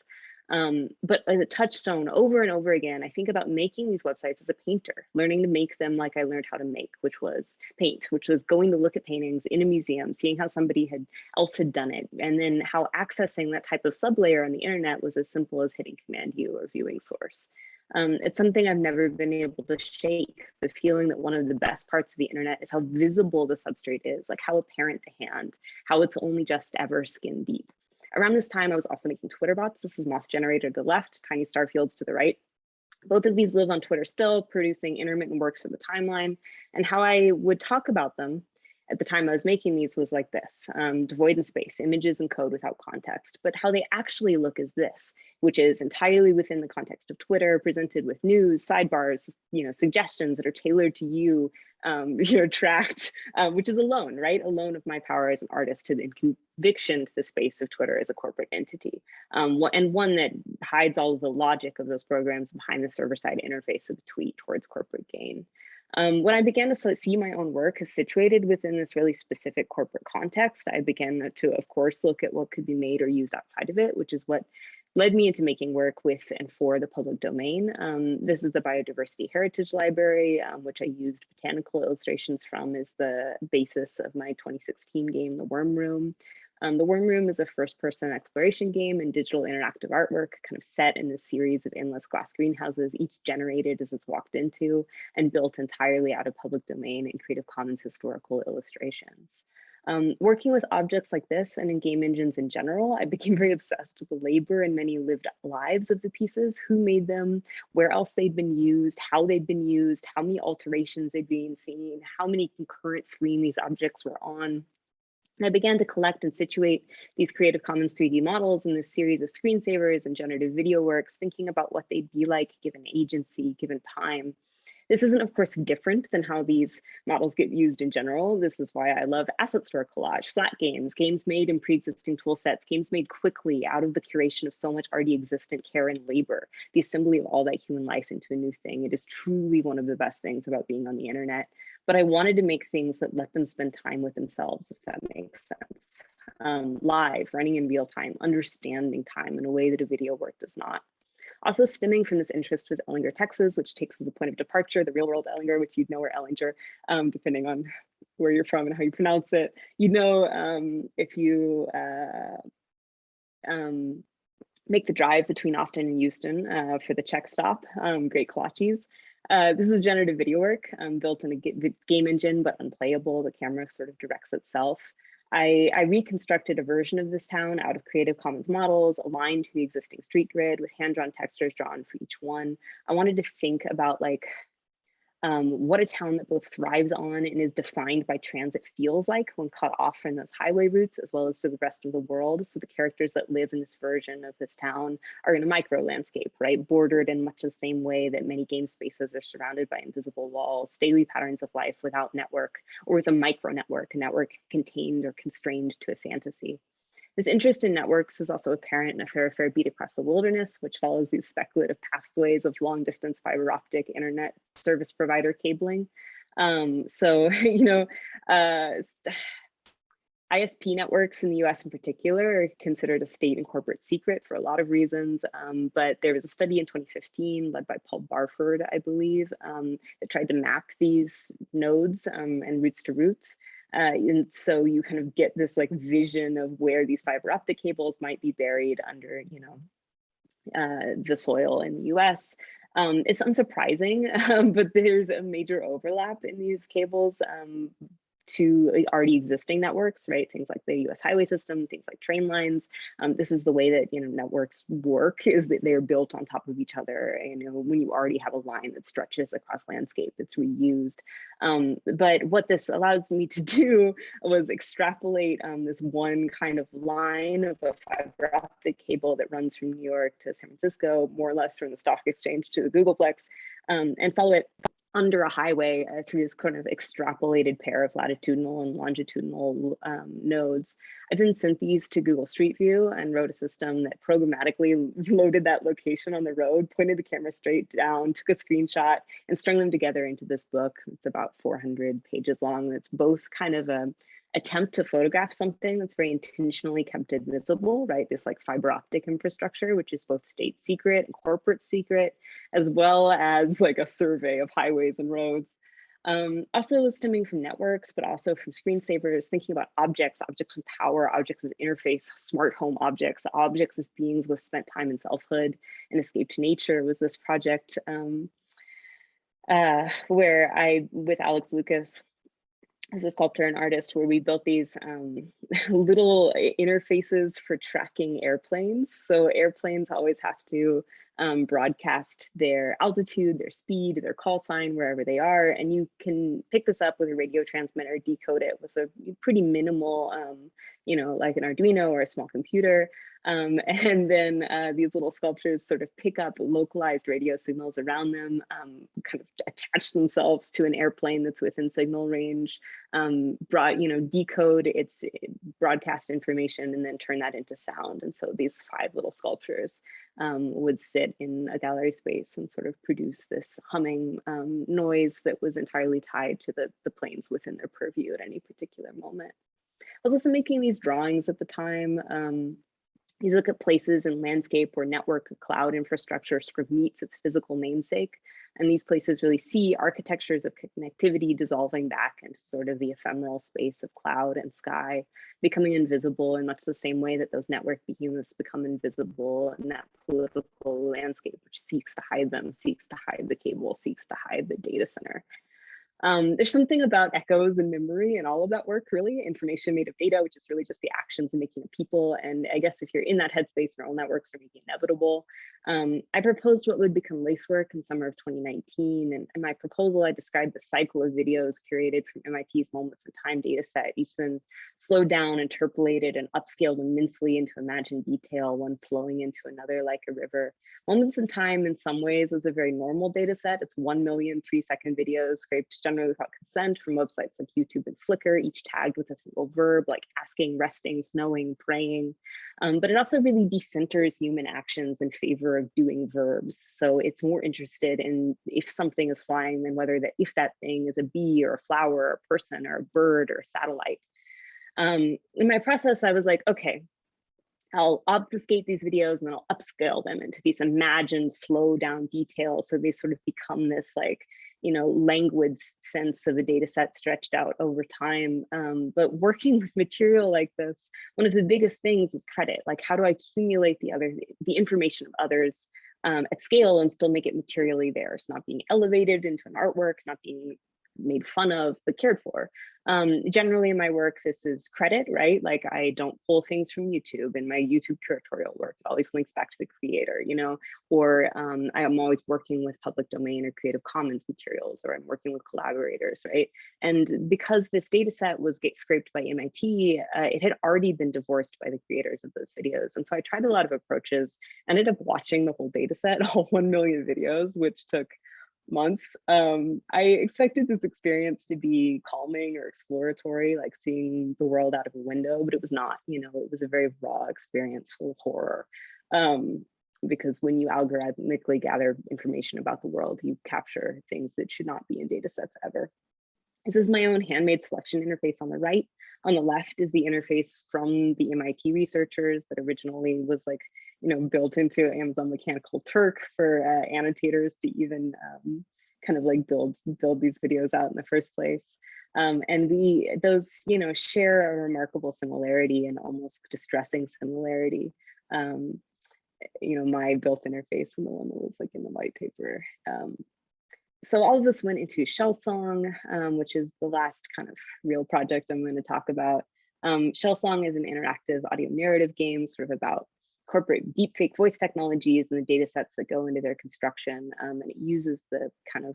But as a touchstone over and over again, I think about making these websites as a painter, learning to make them like I learned how to make, which was paint, which was going to look at paintings in a museum, seeing how somebody else had done it, and then how accessing that type of sublayer on the internet was as simple as hitting Command U or viewing source. It's something I've never been able to shake, the feeling that one of the best parts of the internet is how visible the substrate is, like how apparent to hand, how it's only just ever skin deep. Around this time, I was also making Twitter bots. This is Moth Generator to the left, Tiny Star Fields to the right. Both of these live on Twitter still, producing intermittent works for the timeline. And how I would talk about them at the time I was making these was like this, devoid in space, images and code without context. But how they actually look is this, which is entirely within the context of Twitter, presented with news, sidebars, suggestions that are tailored to you, tracked, which is alone, right? Alone of my power as an artist to the conviction to the space of Twitter as a corporate entity, and one that hides all of the logic of those programs behind the server-side interface of a tweet towards corporate gain. When I began to see my own work as situated within this really specific corporate context, I began to, of course, look at what could be made or used outside of it, which is what led me into making work with and for the public domain. This is the Biodiversity Heritage Library, which I used botanical illustrations from as the basis of my 2016 game, The Worm Room. The Worm Room is a first-person exploration game and digital interactive artwork kind of set in this series of endless glass greenhouses, each generated as it's walked into and built entirely out of public domain and Creative Commons historical illustrations. Working with objects like this and in game engines in general, I became very obsessed with the labor and many lived lives of the pieces, who made them, where else they'd been used, how they'd been used, how many alterations they'd been seen, how many concurrent screens these objects were on. And I began to collect and situate these Creative Commons 3D models in this series of screensavers and generative video works, thinking about what they'd be like given agency, given time. This isn't, of course, different than how these models get used in general. This is why I love asset store collage, flat games, games made in pre-existing tool sets, games made quickly out of the curation of so much already existent care and labor, the assembly of all that human life into a new thing. It is truly one of the best things about being on the internet. But I wanted to make things that let them spend time with themselves, if that makes sense. Live, running in real time, understanding time in a way that a video work does not. Also stemming from this interest was Ellinger, Texas, which takes as a point of departure the real world Ellinger, which you'd know, or Ellinger, depending on where you're from and how you pronounce it. If you make the drive between Austin and Houston for the Czech stop, Great Kolaches. This is generative video work built in a game engine, but unplayable. The camera sort of directs itself. I reconstructed a version of this town out of Creative Commons models aligned to the existing street grid with hand-drawn textures drawn for each one. I wanted to think about what a town that both thrives on and is defined by transit feels like when cut off from those highway routes, as well as to the rest of the world. So the characters that live in this version of this town are in a micro landscape, right? Bordered in much the same way that many game spaces are surrounded by invisible walls, daily patterns of life without network, or with a micro network, a network contained or constrained to a fantasy. This interest in networks is also apparent in a thoroughfare beat across the wilderness, which follows these speculative pathways of long distance fiber optic internet service provider cabling. ISP networks in the US in particular are considered a state and corporate secret for a lot of reasons, but there was a study in 2015 led by Paul Barford, I believe, that tried to map these nodes and roots to roots. And so you kind of get this vision of where these fiber optic cables might be buried under, the soil in the US. It's unsurprising, but there's a major overlap in these cables to already existing networks, right? Things like the US highway system, things like train lines. This is the way that networks work, is that they're built on top of each other. When you already have a line that stretches across landscape, it's reused. But what this allows me to do was extrapolate this one kind of line of a fiber optic cable that runs from New York to San Francisco, more or less from the stock exchange to the Googleplex, and follow it under a highway through this kind of extrapolated pair of latitudinal and longitudinal nodes. I then sent these to Google Street View and wrote a system that programmatically loaded that location on the road, pointed the camera straight down, took a screenshot, and strung them together into this book. It's about 400 pages long. It's both kind of a attempt to photograph something that's very intentionally kept invisible, right? This like fiber optic infrastructure, which is both state secret and corporate secret, as well as like a survey of highways and roads. Also stemming from networks, but also from screensavers, thinking about objects with power, objects as interface, smart home objects as beings with spent time in selfhood and escaped nature was this project where I, with Alex Lucas, as a sculptor and artist, where we built these little interfaces for tracking airplanes. So airplanes always have to broadcast their altitude, their speed, their call sign, wherever they are. And you can pick this up with a radio transmitter, decode it with a pretty minimal, like an Arduino or a small computer. And then these little sculptures sort of pick up localized radio signals around them, kind of attach themselves to an airplane that's within signal range, decode its broadcast information, and then turn that into sound. And so these 5 little sculptures would sit in a gallery space and sort of produce this humming noise that was entirely tied to the planes within their purview at any particular moment. I was also making these drawings at the time. These look at places in landscape where network cloud infrastructure sort of meets its physical namesake. And these places really see architectures of connectivity dissolving back into sort of the ephemeral space of cloud and sky, becoming invisible in much the same way that those network behemoths become invisible in that political landscape, which seeks to hide them, seeks to hide the cable, seeks to hide the data center. There's something about echoes and memory and all of that work, really. Information made of data, which is really just the actions and making of people. And I guess if you're in that headspace, neural networks are making inevitable. I proposed what would become Lacework in summer of 2019. And in my proposal, I described the cycle of videos curated from MIT's Moments in Time data set, each then slowed down, interpolated, and upscaled immensely into imagined detail, one flowing into another like a river. Moments in Time in some ways is a very normal data set. It's 1 million 3-second videos scraped generally without consent from websites like YouTube and Flickr, each tagged with a single verb like asking, resting, snowing, praying. But it also really decenters human actions in favor of doing verbs. So it's more interested in if something is flying than if that thing is a bee or a flower or a person or a bird or a satellite. In my process, I was like, okay, I'll obfuscate these videos and then I'll upscale them into these imagined slow down details. So they sort of become this like, languid sense of a data set stretched out over time. But working with material like this, one of the biggest things is credit. Like, how do I accumulate the information of others at scale and still make it materially theirs, not being elevated into an artwork, not being made fun of, but cared for. Generally in my work, this is credit, right? Like I don't pull things from YouTube in my YouTube curatorial work. It always links back to the creator, or I am always working with public domain or Creative Commons materials, or I'm working with collaborators, right? And because this data set was scraped by MIT, it had already been divorced by the creators of those videos. And so I tried a lot of approaches, ended up watching the whole data set, all 1 million videos, which took months. I expected this experience to be calming or exploratory, like seeing the world out of a window, but it was not. It was a very raw experience full of horror. Because when you algorithmically gather information about the world, you capture things that should not be in data sets ever. This is my own handmade selection interface on the right. On the left is the interface from the MIT researchers that originally was like, built into Amazon Mechanical Turk for annotators to even kind of like build these videos out in the first place. And those share a remarkable similarity and almost distressing similarity. My built interface and the one that was like in the white paper. So all of this went into Shell Song, which is the last kind of real project I'm going to talk about. Shell Song is an interactive audio narrative game sort of about corporate deepfake voice technologies and the data sets that go into their construction. And it uses the kind of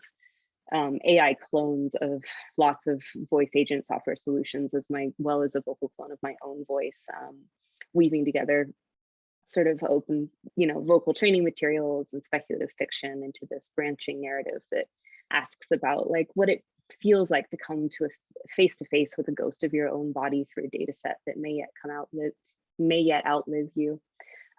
AI clones of lots of voice agent software solutions as a vocal clone of my own voice, weaving together sort of open, vocal training materials and speculative fiction into this branching narrative that asks about like what it feels like to come to a face-to-face with a ghost of your own body through a data set that may yet outlive you.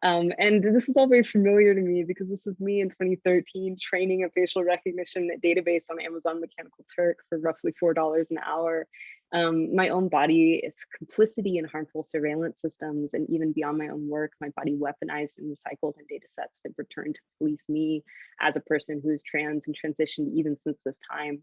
And this is all very familiar to me because this is me in 2013 training a facial recognition database on Amazon Mechanical Turk for roughly $4 an hour. My own body is complicity in harmful surveillance systems, and even beyond my own work, my body weaponized and recycled in data sets that returned to police me as a person who is trans and transitioned even since this time.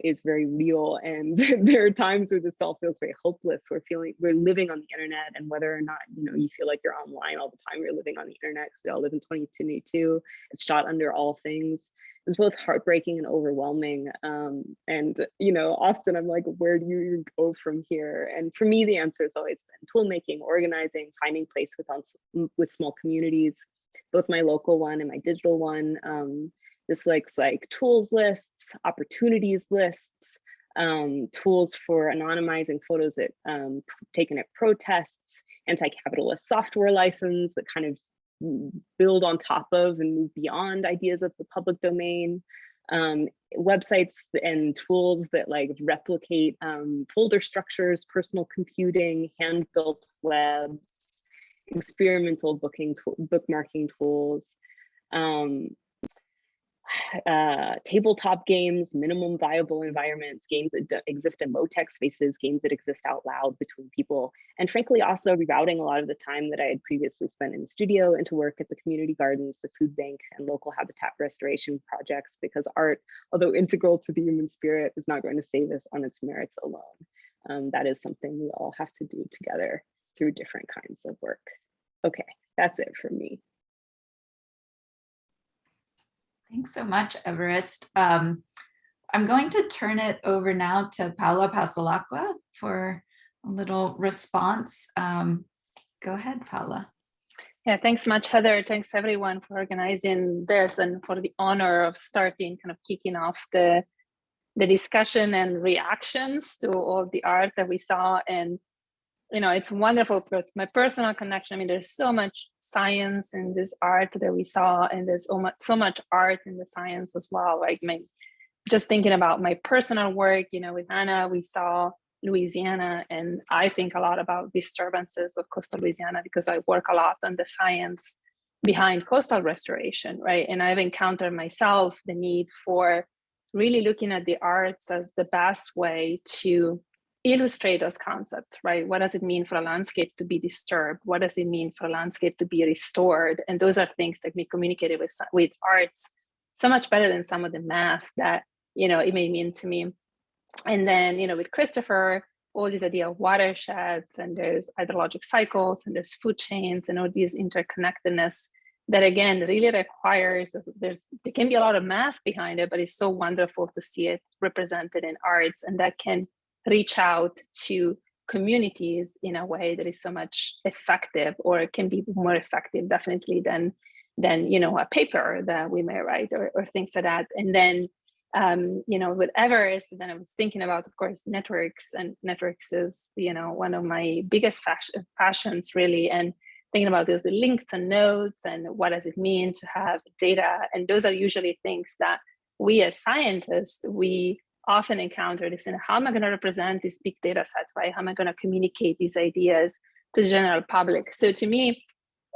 Is very real, and there are times where the self feels very hopeless. We're living on the internet, and whether or not you feel like you're online all the time, you're living on the internet because we all live in 2022. It's shot under all things. It's both heartbreaking and overwhelming. And often I'm like, where do you go from here? And for me, the answer has always been tool making, organizing, finding place with small communities, both my local one and my digital one. This looks like tools lists, opportunities lists, tools for anonymizing photos taken at protests, anti-capitalist software license that kind of build on top of and move beyond ideas of the public domain, websites and tools that like replicate folder structures, personal computing, hand-built webs, experimental bookmarking tools, tabletop games, minimum viable environments, games that exist in low-tech spaces, games that exist out loud between people, and frankly also rerouting a lot of the time that I had previously spent in the studio into work at the community gardens, the food bank, and local habitat restoration projects, because art, although integral to the human spirit, is not going to save us on its merits alone. That is something we all have to do together through different kinds of work. Okay, that's it for me. Thanks so much, Everest. I'm going to turn it over now to Paola Passalacqua for a little response. Go ahead, Paola. Yeah, thanks so much, Heather. Thanks everyone for organizing this and for the honor of starting, kind of kicking off the discussion and reactions to all the art that we saw. And it's wonderful because my personal connection, I mean, there's so much science in this art that we saw, and there's so much art in the science as well. Like just thinking about my personal work, with Anna, we saw Louisiana, and I think a lot about disturbances of coastal Louisiana because I work a lot on the science behind coastal restoration, right? And I've encountered myself the need for really looking at the arts as the best way to illustrate those concepts, right? What does it mean for a landscape to be disturbed? What does it mean for a landscape to be restored? And those are things that we communicated with arts so much better than some of the math that, it may mean to me. And then, with Christopher, all these idea of watersheds, and there's hydrologic cycles, and there's food chains, and all these interconnectedness that again really requires, there can be a lot of math behind it, but it's so wonderful to see it represented in arts, and that can reach out to communities in a way that is so much effective, or it can be more effective definitely than a paper that we may write or things like that. And then with Everest, then I was thinking about, of course, networks, and networks is one of my biggest passions really, and thinking about those links and nodes and what does it mean to have data. And those are usually things that we as scientists, we often encounter this, and how am I going to represent this big data set, right? How am I going to communicate these ideas to the general public? So to me,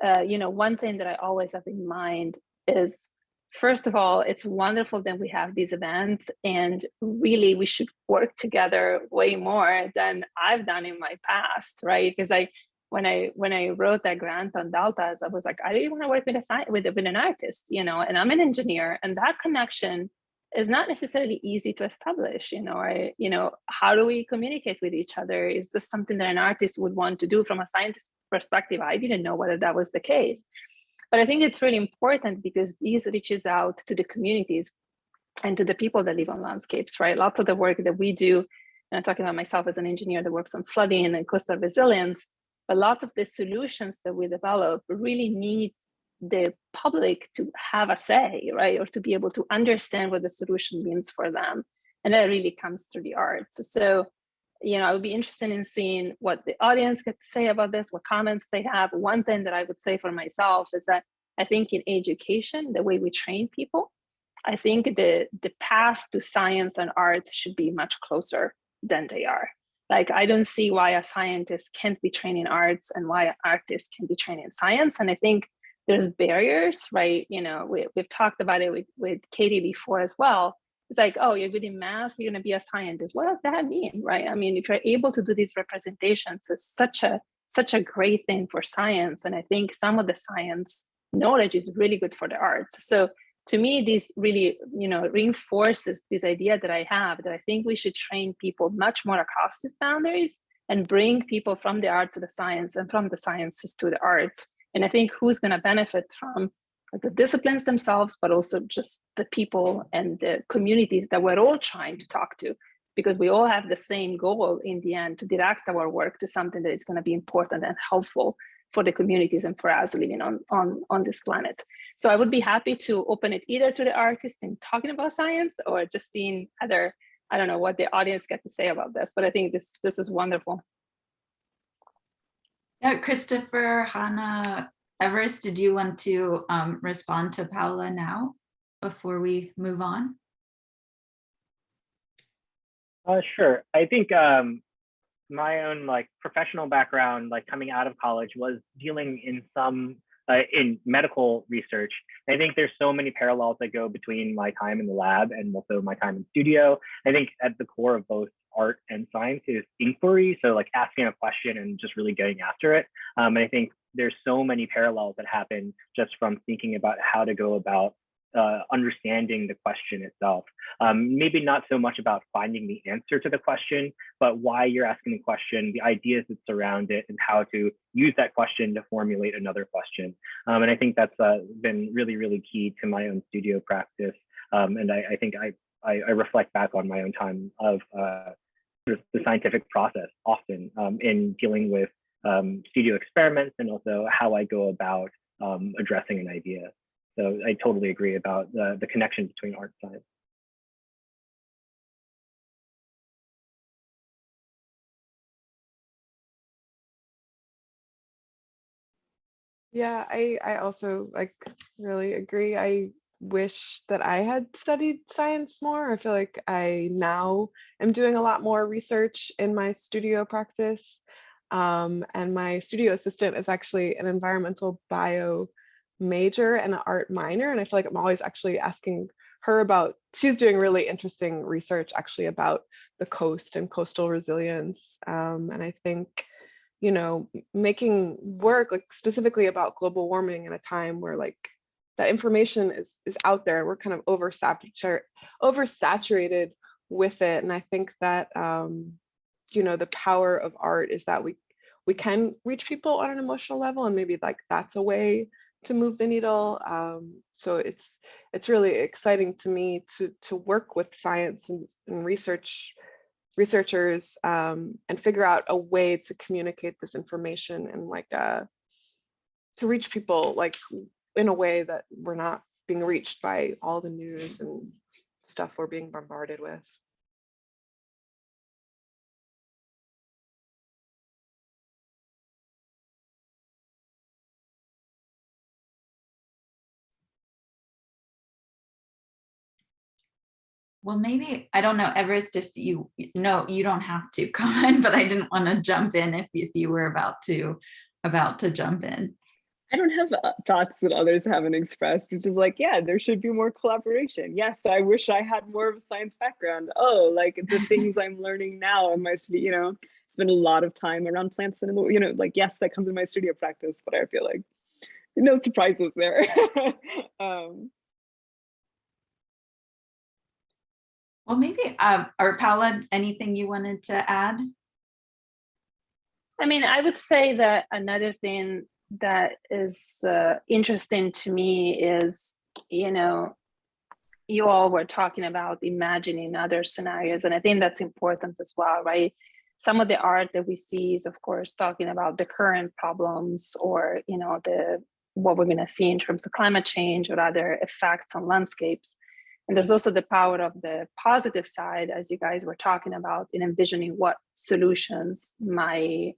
one thing that I always have in mind is, first of all, it's wonderful that we have these events, and really we should work together way more than I've done in my past, right? Because when I wrote that grant on deltas, I was like, I really want to work with an artist, and I'm an engineer, and that connection is not necessarily easy to establish, how do we communicate with each other? Is this something that an artist would want to do from a scientist perspective? I didn't know whether that was the case. But I think it's really important because this reaches out to the communities and to the people that live on landscapes, right? Lots of the work that we do, and I'm talking about myself as an engineer that works on flooding and coastal resilience, but a lot of the solutions that we develop really need the public to have a say, right? Or to be able to understand what the solution means for them. And that really comes through the arts. So, I would be interested in seeing what the audience get to say about this, what comments they have. One thing that I would say for myself is that I think in education, the way we train people, I think the path to science and arts should be much closer than they are. Like, I don't see why a scientist can't be trained in arts and why an artist can be trained in science. And I think there's barriers, right? You know, we've talked about it with Katie before as well. It's like, oh, you're good in math, you're going to be a scientist. What does that mean, right? I mean, if you're able to do these representations, it's such a great thing for science. And I think some of the science knowledge is really good for the arts. So to me, this really, reinforces this idea that I have, that I think we should train people much more across these boundaries and bring people from the arts to the science and from the sciences to the arts. And I think who's going to benefit from the disciplines themselves, but also just the people and the communities that we're all trying to talk to, because we all have the same goal in the end, to direct our work to something that is going to be important and helpful for the communities and for us living on this planet. So I would be happy to open it either to the artists in talking about science, or just seeing other, I don't know what the audience get to say about this, but I think this is wonderful. Yeah, Christopher, Hannah, Everest, did you want to respond to Paola now before we move on? Sure. I think my own professional background, coming out of college, was dealing in some in medical research. I think there's so many parallels that go between my time in the lab and also my time in studio. I think at the core of both art and science is inquiry. So asking a question and just really getting after it. And I think there's so many parallels that happen just from thinking about how to go about understanding the question itself. Maybe not so much about finding the answer to the question, but why you're asking the question, the ideas that surround it, and how to use that question to formulate another question. And I think that's been really, really key to my own studio practice. And I think I reflect back on my own time of the scientific process often in dealing with studio experiments, and also how I go about addressing an idea. So I totally agree about the connection between art and science. Yeah, I also really agree. I wish that I had studied science more. I feel like I now am doing a lot more research in my studio practice. And my studio assistant is actually an environmental bio major and an art minor. And I feel like I'm always actually asking her about, she's doing really interesting research actually about the coast and coastal resilience. And I think, making work specifically about global warming in a time where that information is out there, we're kind of oversaturated with it. And I think that, the power of art is that we can reach people on an emotional level, and maybe that's a way to move the needle. So it's really exciting to me to work with science and researchers and figure out a way to communicate this information and to reach people in a way that we're not being reached by all the news and stuff we're being bombarded with. Well, maybe, I don't know, Everest, if you don't have to comment, but I didn't want to jump in if you were about to jump in. I don't have thoughts that others haven't expressed, which is yeah, there should be more collaboration. Yes, I wish I had more of a science background. Oh, the things I'm learning now in my studio, spend a lot of time around plants and, yes, that comes in my studio practice, but I feel like no surprises there. Well, maybe, or Paola, anything you wanted to add? I mean, I would say that another thing that is interesting to me is, you all were talking about imagining other scenarios, and I think that's important as well, right? Some of the art that we see is, of course, talking about the current problems, or what we're going to see in terms of climate change or other effects on landscapes. And there's also the power of the positive side, as you guys were talking about, in envisioning what solutions might,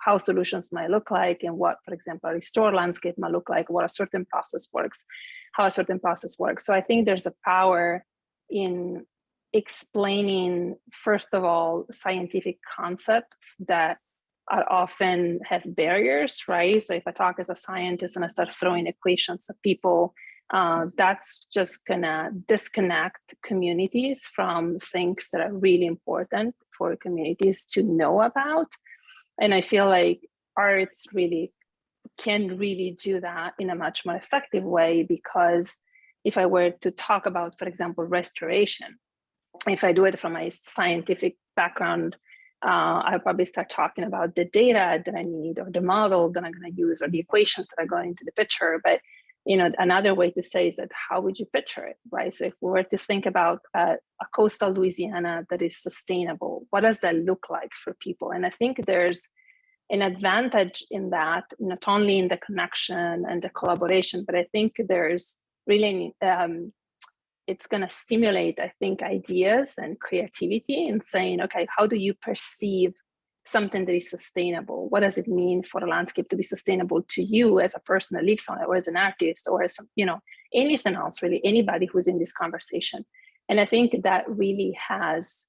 how solutions might look like and what, for example, a restored landscape might look like, what a certain process works, how a certain process works. So I think there's a power in explaining, first of all, scientific concepts that are often have barriers, right? So if I talk as a scientist and I start throwing equations at people, that's just gonna disconnect communities from things that are really important for communities to know about. And I feel like arts really can really do that in a much more effective way, because if I were to talk about, for example, restoration, if I do it from my scientific background, I'll probably start talking about the data that I need, or the model that I'm going to use, or the equations that are going into the picture. But another way to say is that how would you picture it, right? So if we were to think about a coastal Louisiana that is sustainable, what does that look like for people? And I think there's an advantage in that, not only in the connection and the collaboration, but I think there's really it's going to stimulate, I think, ideas and creativity in saying, okay, how do you perceive something that is sustainable? What does it mean for a landscape to be sustainable to you as a person that lives on it, or as an artist, or as anything else, really, anybody who's in this conversation? And I think that really has,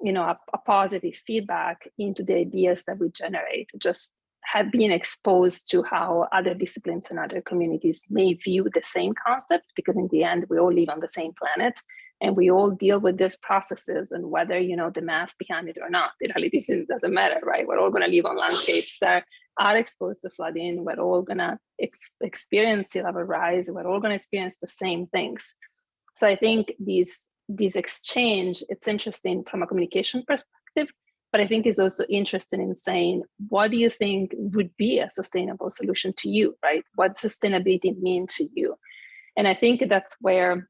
a positive feedback into the ideas that we generate, just have been exposed to how other disciplines and other communities may view the same concept, because in the end, we all live on the same planet and we all deal with these processes, and whether, the math behind it or not, it really doesn't matter, right? We're all going to live on landscapes that are exposed to flooding. We're all going to experience sea level rise. We're all going to experience the same things. So I think these exchange, it's interesting from a communication perspective, but I think it's also interesting in saying, what do you think would be a sustainable solution to you, right? What sustainability mean to you? And I think that's where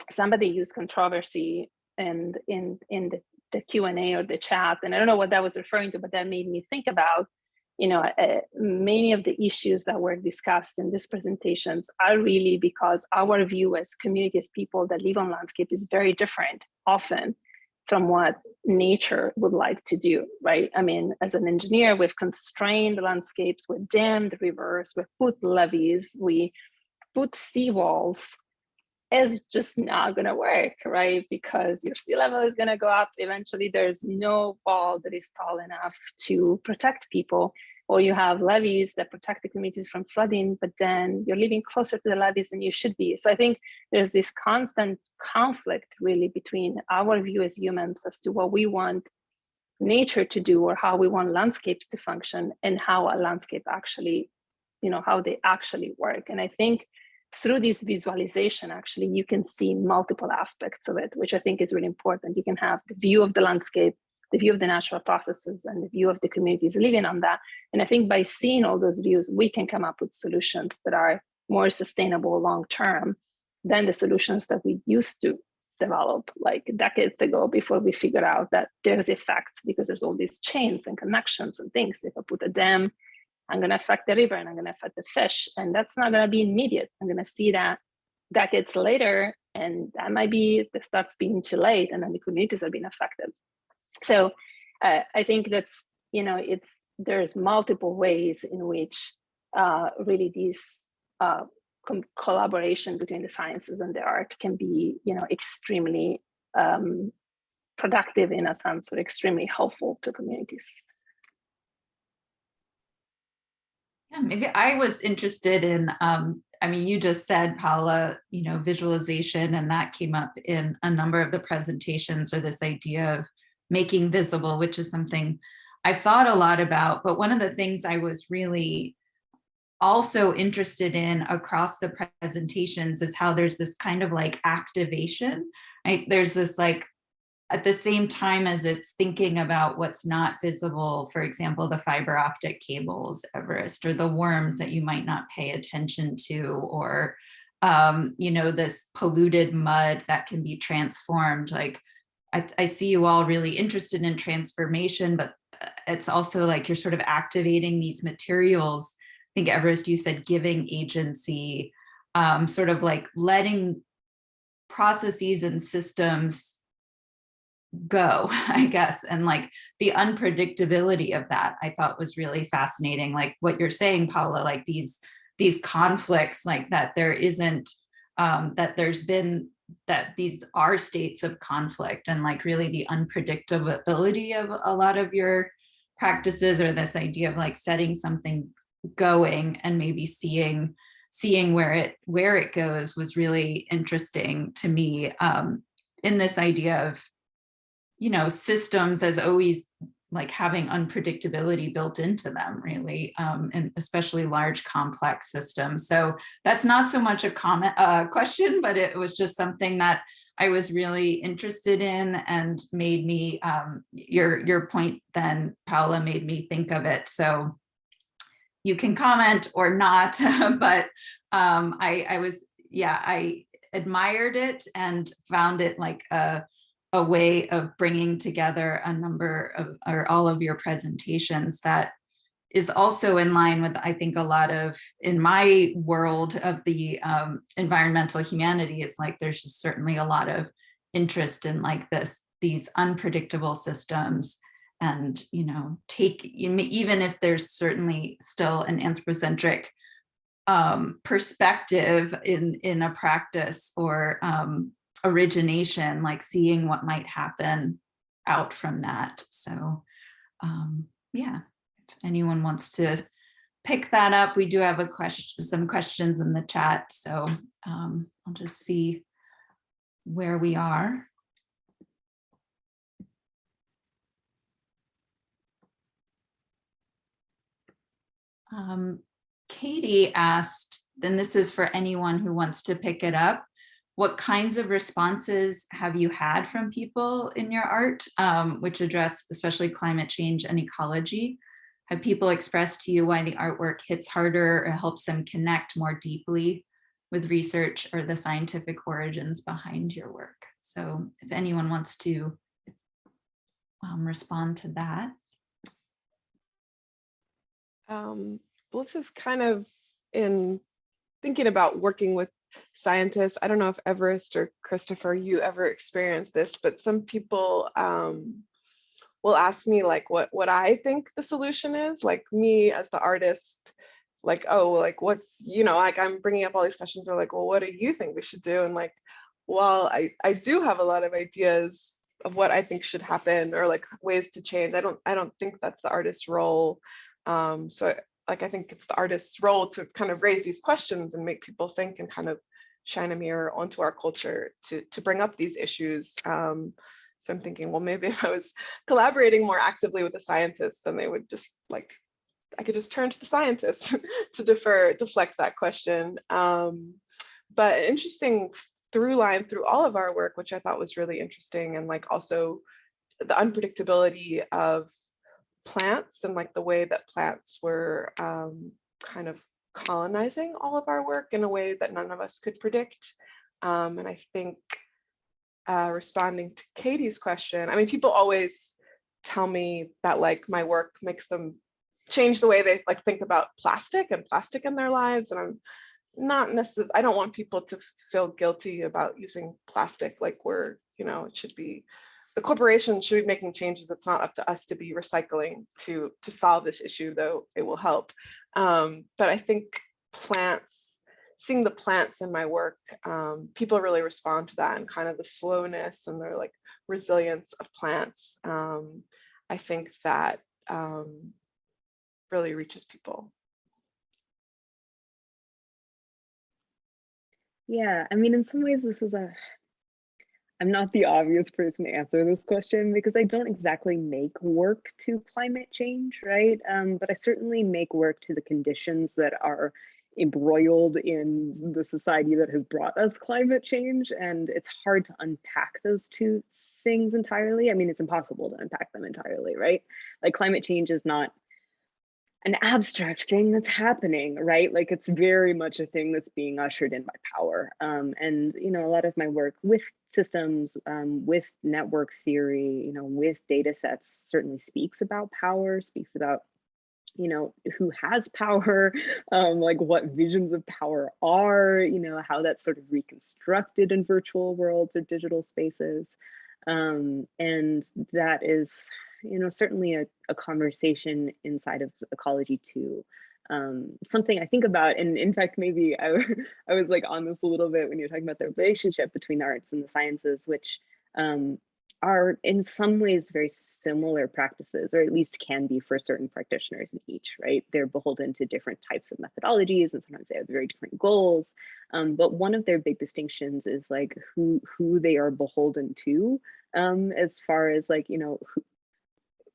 somebody used controversy and in the Q&A or the chat, and I don't know what that was referring to, but that made me think about, many of the issues that were discussed in these presentations are really because our view as communities, people that live on landscape, is very different often from what nature would like to do, right? I mean, as an engineer, we've constrained landscapes, we've dammed rivers, we've put levees, we put seawalls. It's just not gonna work, right? Because your sea level is gonna go up. Eventually, there's no wall that is tall enough to protect people, or you have levees that protect the communities from flooding, but then you're living closer to the levees than you should be. So I think there's this constant conflict really between our view as humans as to what we want nature to do, or how we want landscapes to function, and how a landscape actually, how they actually work. And I think through this visualization, actually, you can see multiple aspects of it, which I think is really important. You can have the view of the landscape, the view of the natural processes, and the view of the communities living on that. And I think by seeing all those views, we can come up with solutions that are more sustainable long-term than the solutions that we used to develop like decades ago, before we figured out that there's effects, because there's all these chains and connections and things. If I put a dam, I'm going to affect the river and I'm going to affect the fish, and that's not going to be immediate. I'm going to see that decades later, and that might be, that starts being too late, and then the communities are being affected. So I think that's, there's multiple ways in which really these collaboration between the sciences and the art can be, extremely productive in a sense, or extremely helpful to communities. Yeah, maybe I was interested in, you just said, Paola, visualization, and that came up in a number of the presentations, or this idea of making visible, which is something I've thought a lot about. But one of the things I was really also interested in across the presentations is how there's this kind of like activation, right? There's this like, at the same time as it's thinking about what's not visible, for example, the fiber optic cables, Everest, or the worms that you might not pay attention to, or, this polluted mud that can be transformed. Like, I see you all really interested in transformation, but it's also like you're sort of activating these materials. I think, Everest, you said giving agency, sort of like letting processes and systems go, I guess. And like the unpredictability of that, I thought was really fascinating. Like what you're saying, Paola, like these conflicts, like that there isn't, that there's been, that these are states of conflict, and like really the unpredictability of a lot of your practices, or this idea of like setting something going and maybe seeing where it goes, was really interesting to me, in this idea of, you know, systems as always like having unpredictability built into them, really, and especially large complex systems. So that's not so much a question, but it was just something that I was really interested in, and made me, your point then, Paola, made me think of it. So you can comment or not, but I admired it and found it like a way of bringing together a number of, or all of your presentations, that is also in line with, I think, a lot of, in my world of the environmental humanities, like there's just certainly a lot of interest in like these unpredictable systems. And, you know, even if there's certainly still an anthropocentric perspective in a practice, or origination, like seeing what might happen out from that. So yeah, if anyone wants to pick that up, we do have some questions in the chat. So I'll just see where we are. Katie asked, and this is for anyone who wants to pick it up, what kinds of responses have you had from people in your art, which address especially climate change and ecology? Have people expressed to you why the artwork hits harder or helps them connect more deeply with research or the scientific origins behind your work? So if anyone wants to respond to that. Well, this is kind of in thinking about working with scientists. I don't know if Everest or Christopher, you ever experienced this, but some people will ask me like what I think the solution is. Like me as the artist, like, oh, like what's, you know, like I'm bringing up all these questions. They're like, well, what do you think we should do? And like, well, I do have a lot of ideas of what I think should happen, or like ways to change. I don't think that's the artist's role. So like, I think it's the artist's role to kind of raise these questions and make people think, and kind of shine a mirror onto our culture to bring up these issues. So I'm thinking, well, maybe if I was collaborating more actively with the scientists, then they would just like, I could just turn to the scientists to deflect that question. But an interesting through line through all of our work, which I thought was really interesting, and like also the unpredictability of plants, and like the way that plants were kind of colonizing all of our work in a way that none of us could predict. And I think responding to Katie's question, I mean, people always tell me that like my work makes them change the way they like think about plastic in their lives. And I'm not necessarily, I don't want people to feel guilty about using plastic. Like we're, you know, it should be, the corporation should be making changes. It's not up to us to be recycling to solve this issue, though it will help. But I think plants, seeing the plants in my work, people really respond to that, and kind of the slowness and their like resilience of plants. I think that really reaches people. Yeah, I mean, in some ways, I'm not the obvious person to answer this question, because I don't exactly make work to climate change, right? But I certainly make work to the conditions that are embroiled in the society that has brought us climate change. And it's hard to unpack those two things entirely. I mean, it's impossible to unpack them entirely, right? Like climate change is not an abstract thing that's happening, right? Like it's very much a thing that's being ushered in by power. And, you know, a lot of my work with systems, with network theory, you know, with data sets certainly speaks about power, speaks about, you know, who has power, like what visions of power are, you know, how that's sort of reconstructed in virtual worlds or digital spaces. And that is, certainly a conversation inside of ecology too. Something I think about, and in fact, maybe I was like on this a little bit when you're talking about the relationship between the arts and the sciences, which are in some ways very similar practices, or at least can be for certain practitioners in each, right? They're beholden to different types of methodologies, and sometimes they have very different goals. But one of their big distinctions is like who they are beholden to, as far as like,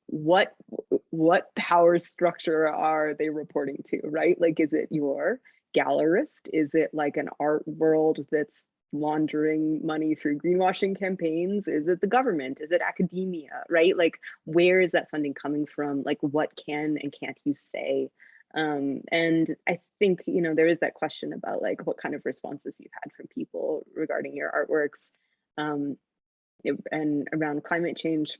what power structure are they reporting to, right? Like, is it your gallerist? Is it like an art world that's laundering money through greenwashing campaigns? Is it the government? Is it academia, right? Like, where is that funding coming from? Like, what can and can't you say? And I think, there is that question about like what kind of responses you've had from people regarding your artworks, and around climate change,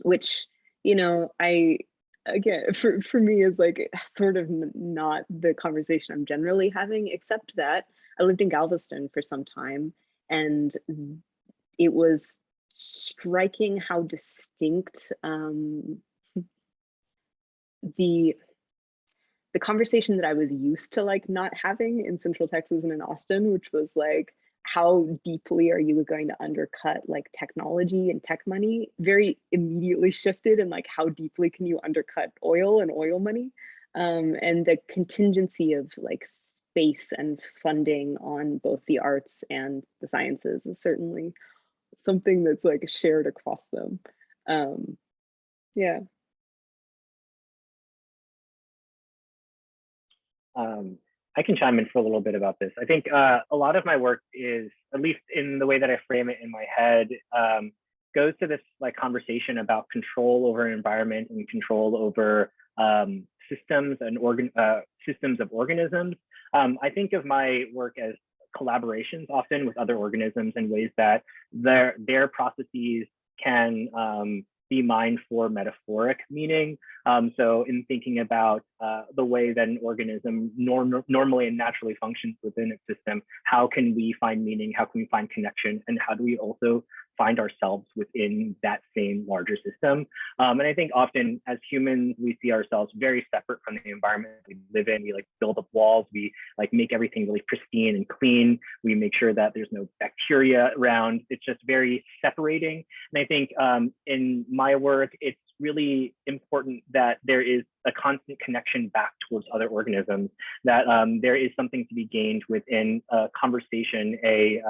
which, again, for me is like sort of not the conversation I'm generally having, except that I lived in Galveston for some time, and it was striking how distinct the conversation that I was used to like not having in Central Texas and in Austin, which was like, how deeply are you going to undercut like technology and tech money, very immediately shifted, and like how deeply can you undercut oil and oil money, and the contingency of like space and funding on both the arts and the sciences is certainly something that's like shared across them. Yeah. I can chime in for a little bit about this. I think a lot of my work is, at least in the way that I frame it in my head, goes to this like conversation about control over an environment and control over systems and systems of organisms. I think of my work as collaborations often with other organisms in ways that their processes can be mined for metaphoric meaning. So in thinking about the way that an organism normally and naturally functions within its system, how can we find meaning? How can we find connection? And how do we also find ourselves within that same larger system? And I think often as humans, we see ourselves very separate from the environment we live in. We like build up walls, we like make everything really pristine and clean. We make sure that there's no bacteria around. It's just very separating. And I think in my work, it's really important that there is a constant connection back towards other organisms, that there is something to be gained within a conversation, a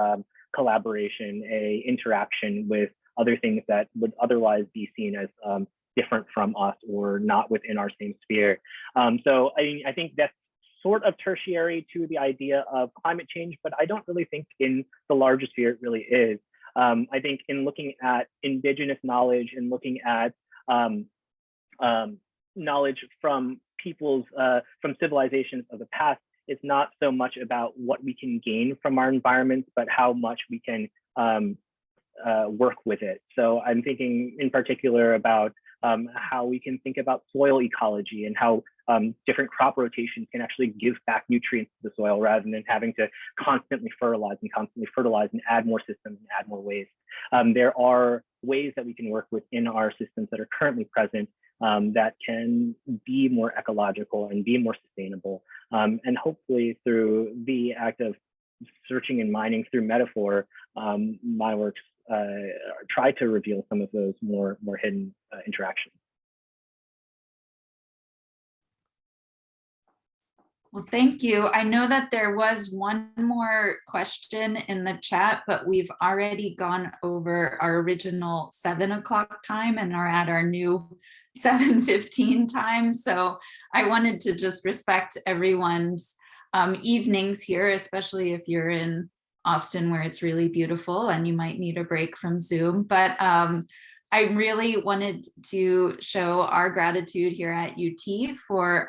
collaboration, a interaction with other things that would otherwise be seen as different from us or not within our same sphere. So I think that's sort of tertiary to the idea of climate change, but I don't really think in the larger sphere it really is. I think in looking at indigenous knowledge and looking at knowledge from people's, from civilizations of the past, it's not so much about what we can gain from our environments, but how much we can work with it. So I'm thinking in particular about how we can think about soil ecology and how different crop rotations can actually give back nutrients to the soil rather than having to constantly fertilize and add more systems and add more waste. There are ways that we can work within our systems that are currently present that can be more ecological and be more sustainable. And hopefully through the act of searching and mining through metaphor, my works try to reveal some of those more hidden interactions. Well, thank you. I know that there was one more question in the chat, but we've already gone over our original 7 o'clock time and are at our new 7:15 time. So I wanted to just respect everyone's evenings here, especially if you're in Austin where it's really beautiful and you might need a break from Zoom. But I really wanted to show our gratitude here at UT for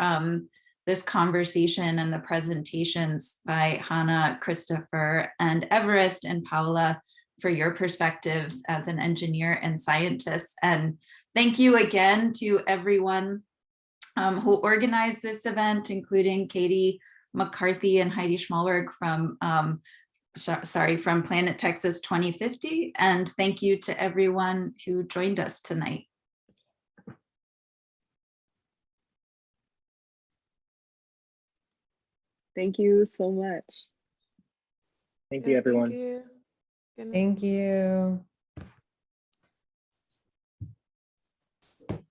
this conversation and the presentations by Hannah, Christopher, and Everest, and Paola for your perspectives as an engineer and scientist. And thank you again to everyone who organized this event, including Katie McCarthy and Heidi Schmalberg from sorry, from Planet Texas 2050. And thank you to everyone who joined us tonight. Thank you so much. Thank you, everyone. Thank you. Good night. Thank you.